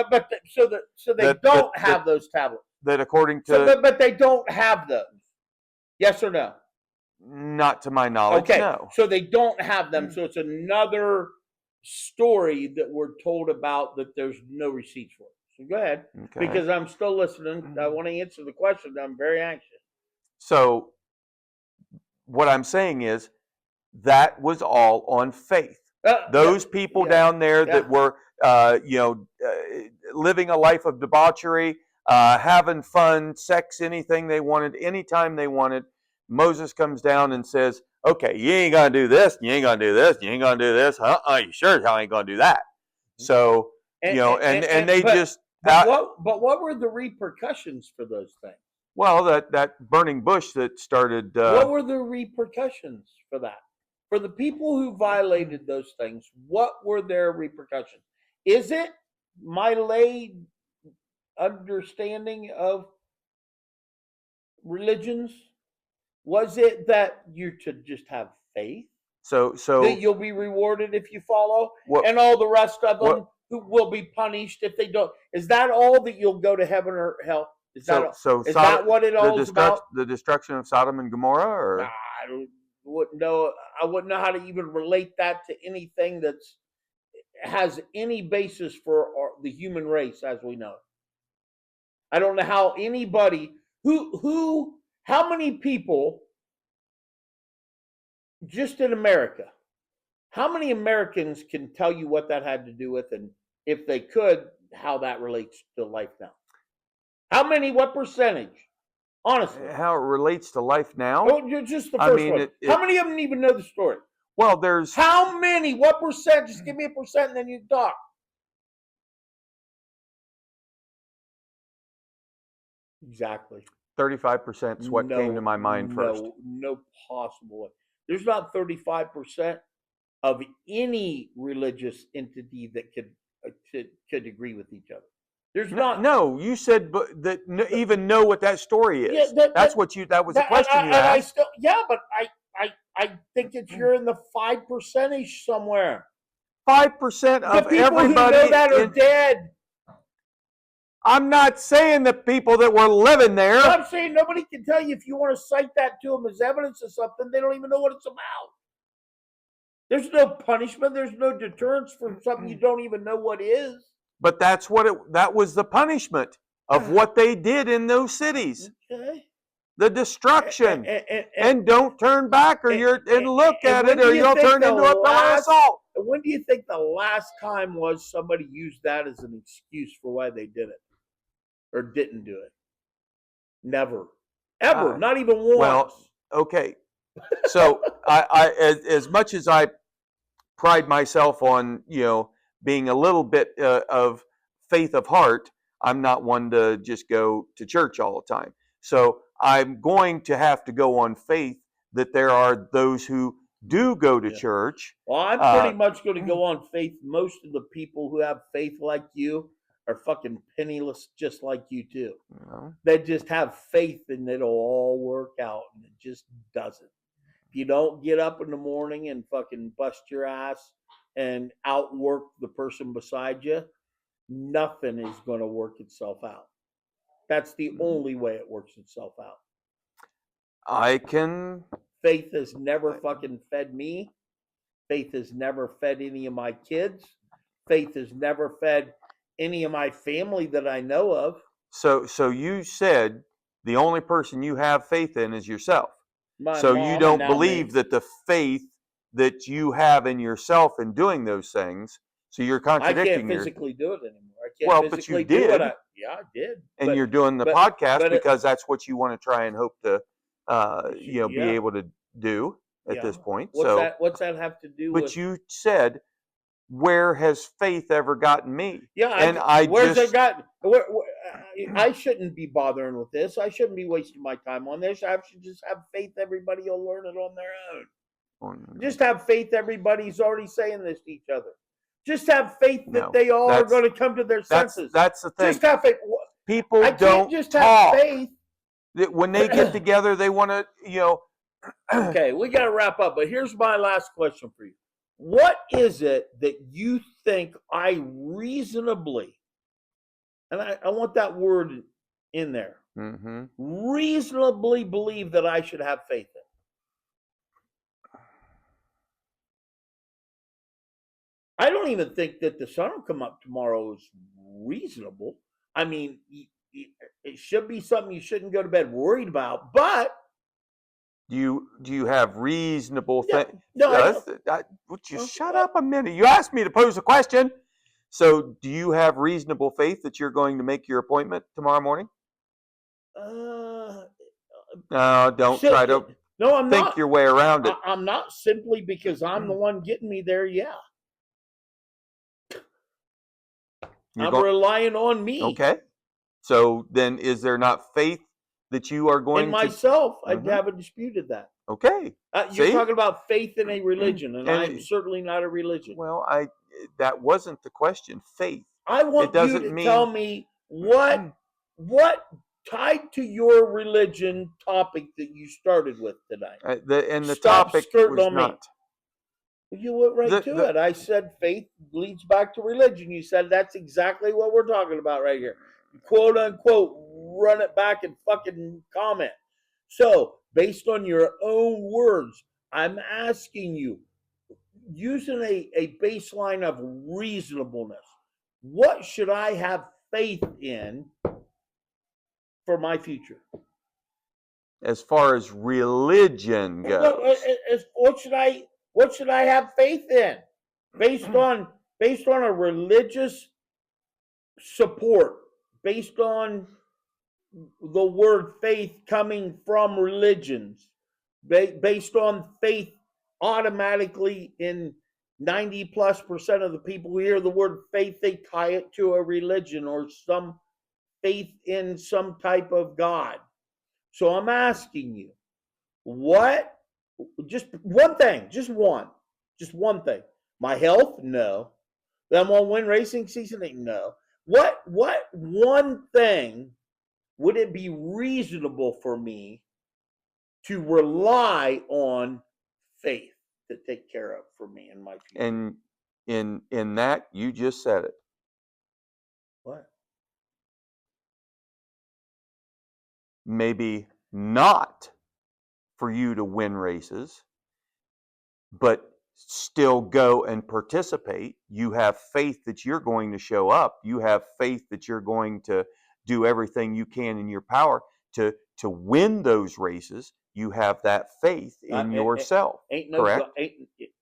Speaker 1: So they don't have those tablets.
Speaker 2: That according to.
Speaker 1: But they don't have those. Yes or no?
Speaker 2: Not to my knowledge.
Speaker 1: Okay.
Speaker 2: No.
Speaker 1: So they don't have them. So it's another story that we're told about that there's no receipts for. So go ahead,
Speaker 2: Okay.
Speaker 1: because I'm still listening. I want to answer the question. I'm very anxious.
Speaker 2: So what I'm saying is that was all on faith. Those people
Speaker 1: yeah,
Speaker 2: down there that
Speaker 1: yeah.
Speaker 2: were, living a life of debauchery, having fun, sex, anything they wanted, anytime they wanted. Moses comes down and says, "Okay, you ain't gonna do this. You ain't gonna do this. You ain't gonna do this. You sure as hell ain't gonna do that." So
Speaker 1: And,
Speaker 2: and they just
Speaker 1: what were the repercussions for those things?
Speaker 2: well, that burning bush that started.
Speaker 1: What were the repercussions for that? For the people who violated those things, what were their repercussions? Is it my lay understanding of religions? Was it that you to just have faith
Speaker 2: so
Speaker 1: that you'll be rewarded if you follow,
Speaker 2: what
Speaker 1: and all the rest of
Speaker 2: what
Speaker 1: them who will be punished if they don't? Is that all that you'll go to heaven or hell? Is that what it all is about?
Speaker 2: The destruction of Sodom and Gomorrah, or
Speaker 1: I wouldn't know. I wouldn't know how to even relate that to anything that's has any basis for the human race as we know it. I don't know how anybody how many people just in America, how many Americans can tell you what that had to do with, and if they could, how that relates to life now? How many? What percentage? Honestly,
Speaker 2: how it relates to life now?
Speaker 1: oh, you're just the
Speaker 2: I
Speaker 1: first
Speaker 2: mean,
Speaker 1: one. How many of them even know the story?
Speaker 2: well, there's
Speaker 1: How many? What percent? Just give me a percent, and then you talk. Exactly.
Speaker 2: 35% is what came to my mind first.
Speaker 1: No possible way. There's not 35% of any religious entity that could agree with each other. There's not.
Speaker 2: No, you said that even know what that story is.
Speaker 1: Yeah,
Speaker 2: that was the question you asked.
Speaker 1: But I think that you're in the 5% somewhere.
Speaker 2: 5%
Speaker 1: The
Speaker 2: of
Speaker 1: people who
Speaker 2: everybody.
Speaker 1: know that are dead.
Speaker 2: I'm not saying the people that were living there.
Speaker 1: I'm saying nobody can tell you if you want to cite that to them as evidence of something. They don't even know what it's about. There's no punishment. There's no deterrence for something you don't even know what is.
Speaker 2: But that was the punishment of what they did in those cities.
Speaker 1: Okay.
Speaker 2: The destruction. And don't turn back or look at it or you'll turn into a pillar of salt.
Speaker 1: When do you think the last time was somebody used that as an excuse for why they did it or didn't do it? Never. Ever. Not even once.
Speaker 2: Well, okay. So as much as I pride myself on, being a little bit of faith of heart, I'm not one to just go to church all the time. So I'm going to have to go on faith that there are those who do go to church.
Speaker 1: Well, I'm pretty much going to go on faith. Most of the people who have faith like you are fucking penniless just like you too. They just have faith and it'll all work out, and it just doesn't. If you don't get up in the morning and fucking bust your ass and outwork the person beside you, nothing is going to work itself out. That's the only way it works itself out. Faith has never fucking fed me. Faith has never fed any of my kids. Faith has never fed any of my family that I know of.
Speaker 2: So you said the only person you have faith in is yourself.
Speaker 1: So
Speaker 2: you don't believe that the faith that you have in yourself in doing those things. So you're contradicting.
Speaker 1: I can't physically do it anymore.
Speaker 2: But you did.
Speaker 1: I did.
Speaker 2: And you're doing the podcast because that's what you want to try and hope to, be able to do at this point.
Speaker 1: What's that have to do with?
Speaker 2: But you said, where has faith ever gotten me?
Speaker 1: Yeah, where's it gotten? I shouldn't be bothering with this. I shouldn't be wasting my time on this. I should just have faith everybody will learn it on their own. Just have faith everybody's already saying this to each other. Just have faith that they all are going to come to their senses.
Speaker 2: That's the thing.
Speaker 1: Just have faith.
Speaker 2: People don't
Speaker 1: just have faith.
Speaker 2: When they get together, they want to,
Speaker 1: Okay, we got to wrap up. But here's my last question for you. What is it that you think I reasonably, and I want that word in there, reasonably believe that I should have faith in? I don't even think that the sun will come up tomorrow is reasonable. I mean, it should be something you shouldn't go to bed worried about, but
Speaker 2: Do you have reasonable
Speaker 1: Yeah,
Speaker 2: things?
Speaker 1: no, I don't.
Speaker 2: Would you
Speaker 1: Uh,
Speaker 2: shut
Speaker 1: uh,
Speaker 2: up a minute? You asked me to pose a question. So, do you have reasonable faith that you're going to make your appointment tomorrow morning?
Speaker 1: Uh,
Speaker 2: No, don't try to
Speaker 1: no, I'm
Speaker 2: think
Speaker 1: not.
Speaker 2: your way around it.
Speaker 1: I'm not simply because I'm the one getting me there. Yeah,
Speaker 2: You're
Speaker 1: I'm
Speaker 2: going,
Speaker 1: relying on me
Speaker 2: okay. So then, is there not faith that you are
Speaker 1: and
Speaker 2: going to?
Speaker 1: myself. I
Speaker 2: Mhm.
Speaker 1: haven't disputed that.
Speaker 2: Okay.
Speaker 1: You're
Speaker 2: See,
Speaker 1: talking about faith in a religion, and I'm
Speaker 2: and
Speaker 1: certainly not a religion.
Speaker 2: well, that wasn't the question. Faith.
Speaker 1: I
Speaker 2: It
Speaker 1: want you
Speaker 2: doesn't
Speaker 1: to tell
Speaker 2: mean
Speaker 1: me what tied to your religion topic that you started with tonight.
Speaker 2: the
Speaker 1: Stop
Speaker 2: topic
Speaker 1: skirting
Speaker 2: was
Speaker 1: on me.
Speaker 2: not
Speaker 1: You went right to
Speaker 2: the
Speaker 1: it. I said faith leads back to religion. You said that's exactly what we're talking about right here. Quote unquote, run it back and fucking comment. So, based on your own words, I'm asking you, using a baseline of reasonableness, what should I have faith in for my future?
Speaker 2: as far as religion
Speaker 1: No,
Speaker 2: goes.
Speaker 1: what should I have faith in based on a religious support, based on the word faith coming from religions, based on faith automatically in 90+% of the people who hear the word faith, they tie it to a religion or some faith in some type of God. So I'm asking you, what, just one thing, just one thing. My health? No. That I'm gonna win racing season? No. What one thing would it be reasonable for me to rely on faith to take care of for me in my future?
Speaker 2: And in that, you just said it.
Speaker 1: What?
Speaker 2: Maybe not for you to win races, but still go and participate. You have faith that you're going to show up. You have faith that you're going to do everything you can in your power to win those races. You have that faith in yourself,
Speaker 1: Ain't no
Speaker 2: correct?
Speaker 1: ain't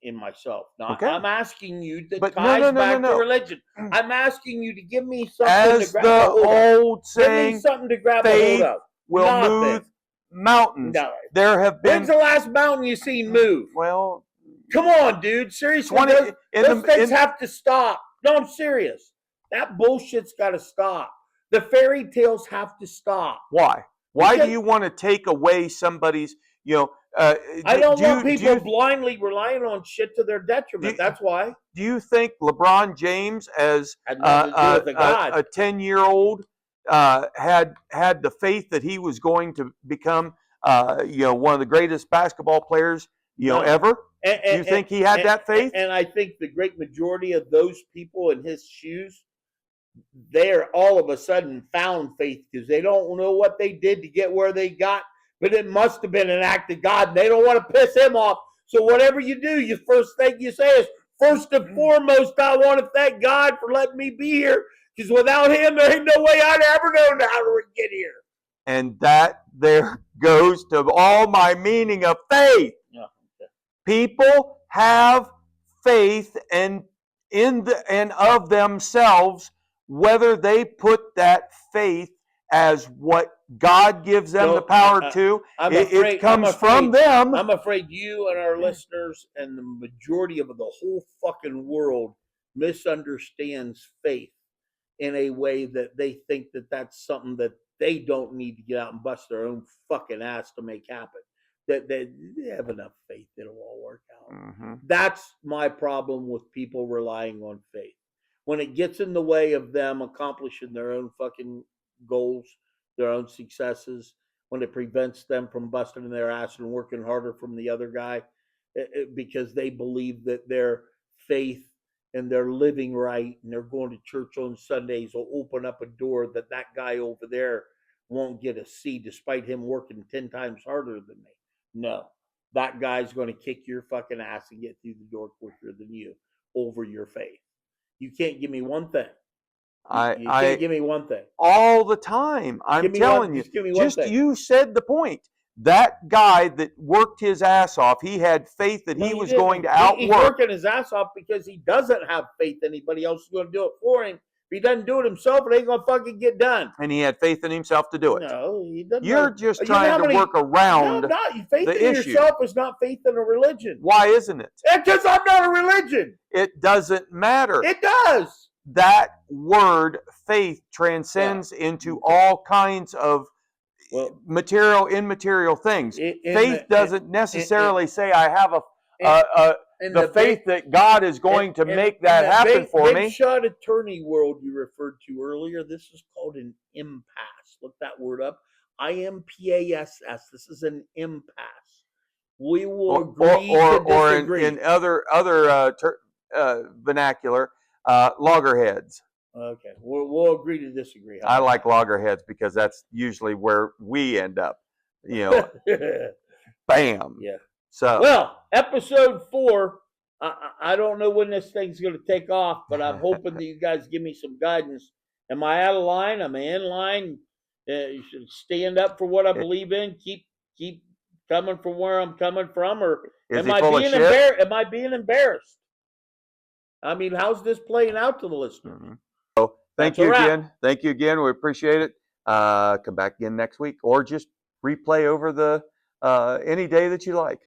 Speaker 1: in myself. Now
Speaker 2: Okay.
Speaker 1: I'm asking you that
Speaker 2: But no,
Speaker 1: ties
Speaker 2: no, no, no,
Speaker 1: back to
Speaker 2: no.
Speaker 1: religion. I'm asking you to give me something to
Speaker 2: As
Speaker 1: grab a
Speaker 2: the
Speaker 1: hold of.
Speaker 2: old
Speaker 1: Give me
Speaker 2: saying,
Speaker 1: something to grab a hold
Speaker 2: faith
Speaker 1: of.
Speaker 2: will move
Speaker 1: Nothing.
Speaker 2: mountains.
Speaker 1: No.
Speaker 2: There have
Speaker 1: When's
Speaker 2: been
Speaker 1: the last mountain you seen move?
Speaker 2: well
Speaker 1: Come on, dude. Seriously,
Speaker 2: 20
Speaker 1: those things have to stop. No, I'm serious. That bullshit's got to stop. The fairy tales have to stop.
Speaker 2: why? Why do
Speaker 1: Because
Speaker 2: you want to take away somebody's,
Speaker 1: I don't
Speaker 2: do
Speaker 1: want
Speaker 2: you do
Speaker 1: people
Speaker 2: you
Speaker 1: blindly relying on shit to their detriment.
Speaker 2: do,
Speaker 1: That's why.
Speaker 2: do you think LeBron James, as
Speaker 1: Had nothing to do with the God.
Speaker 2: a 10-year-old, had the faith that he was going to become, one of the greatest basketball players,
Speaker 1: No.
Speaker 2: ever? Do you think he had that faith?
Speaker 1: And I think the great majority of those people in his shoes, they're all of a sudden found faith because they don't know what they did to get where they got, but it must have been an act of God. And they don't want to piss him off. So whatever you do, your first thing you say is, first and foremost, I want to thank God for letting me be here. Because without him, there ain't no way I'd ever known how to get here.
Speaker 2: And that there goes to all my meaning of faith.
Speaker 1: Yeah.
Speaker 2: People have faith and of themselves, whether they put that faith as what God gives them the power to. It comes from them.
Speaker 1: I'm afraid you and our listeners and the majority of the whole fucking world misunderstands faith in a way that they think that that's something that they don't need to get out and bust their own fucking ass to make happen. That they have enough faith it'll all work out.
Speaker 2: Mm-hmm.
Speaker 1: That's my problem with people relying on faith. When it gets in the way of them accomplishing their own fucking goals, their own successes, when it prevents them from busting their ass and working harder from the other guy because they believe that their faith and they're living right and they're going to church on Sundays will open up a door that guy over there won't get a see despite him working 10 times harder than me. No, that guy's going to kick your fucking ass and get through the door quicker than you over your faith. You can't give me one thing. You can't give me one thing.
Speaker 2: All the time. I'm telling you.
Speaker 1: Just give me one
Speaker 2: Just
Speaker 1: thing.
Speaker 2: you said the point. that guy that worked his ass off, he had faith that
Speaker 1: No,
Speaker 2: he was
Speaker 1: didn't.
Speaker 2: going to
Speaker 1: He's
Speaker 2: outwork.
Speaker 1: working his ass off because he doesn't have faith anybody else is going to do it for him. If he doesn't do it himself, it ain't going to fucking get done.
Speaker 2: And he had faith in himself to do it.
Speaker 1: No, he doesn't.
Speaker 2: You're
Speaker 1: know.
Speaker 2: just
Speaker 1: You know
Speaker 2: trying
Speaker 1: how
Speaker 2: to
Speaker 1: many-
Speaker 2: work around
Speaker 1: No, not faith
Speaker 2: the
Speaker 1: in
Speaker 2: issue.
Speaker 1: yourself is not faith in a religion.
Speaker 2: Why isn't it?
Speaker 1: Because I'm not a religion.
Speaker 2: It doesn't matter.
Speaker 1: It does.
Speaker 2: That word faith transcends into all kinds of
Speaker 1: Well,
Speaker 2: material, immaterial things. Faith doesn't necessarily say I have the faith that God is going to make that happen for me.
Speaker 1: Big shot attorney world you referred to earlier, this is called an impasse. Look that word up. IMPASS. This is an impasse. We will agree to disagree.
Speaker 2: Or in other vernacular, loggerheads.
Speaker 1: Okay, we'll agree to disagree.
Speaker 2: I like loggerheads because that's usually where we end up. You know, bam.
Speaker 1: Yeah.
Speaker 2: So
Speaker 1: Well, episode 4. I don't know when this thing's going to take off, but I'm hoping that you guys give me some guidance. Am I out of line? Am I in line? You should stand up for what I believe in. Keep coming from where I'm coming from, or
Speaker 2: is
Speaker 1: am
Speaker 2: he
Speaker 1: I
Speaker 2: full of
Speaker 1: being
Speaker 2: shit?
Speaker 1: embarrassed? Am I being embarrassed? I mean, how's this playing out to the listener?
Speaker 2: Mhm. So thank
Speaker 1: That's a
Speaker 2: you
Speaker 1: wrap.
Speaker 2: again. Thank you again. We appreciate it. Come back again next week, or just replay over the any day that you like.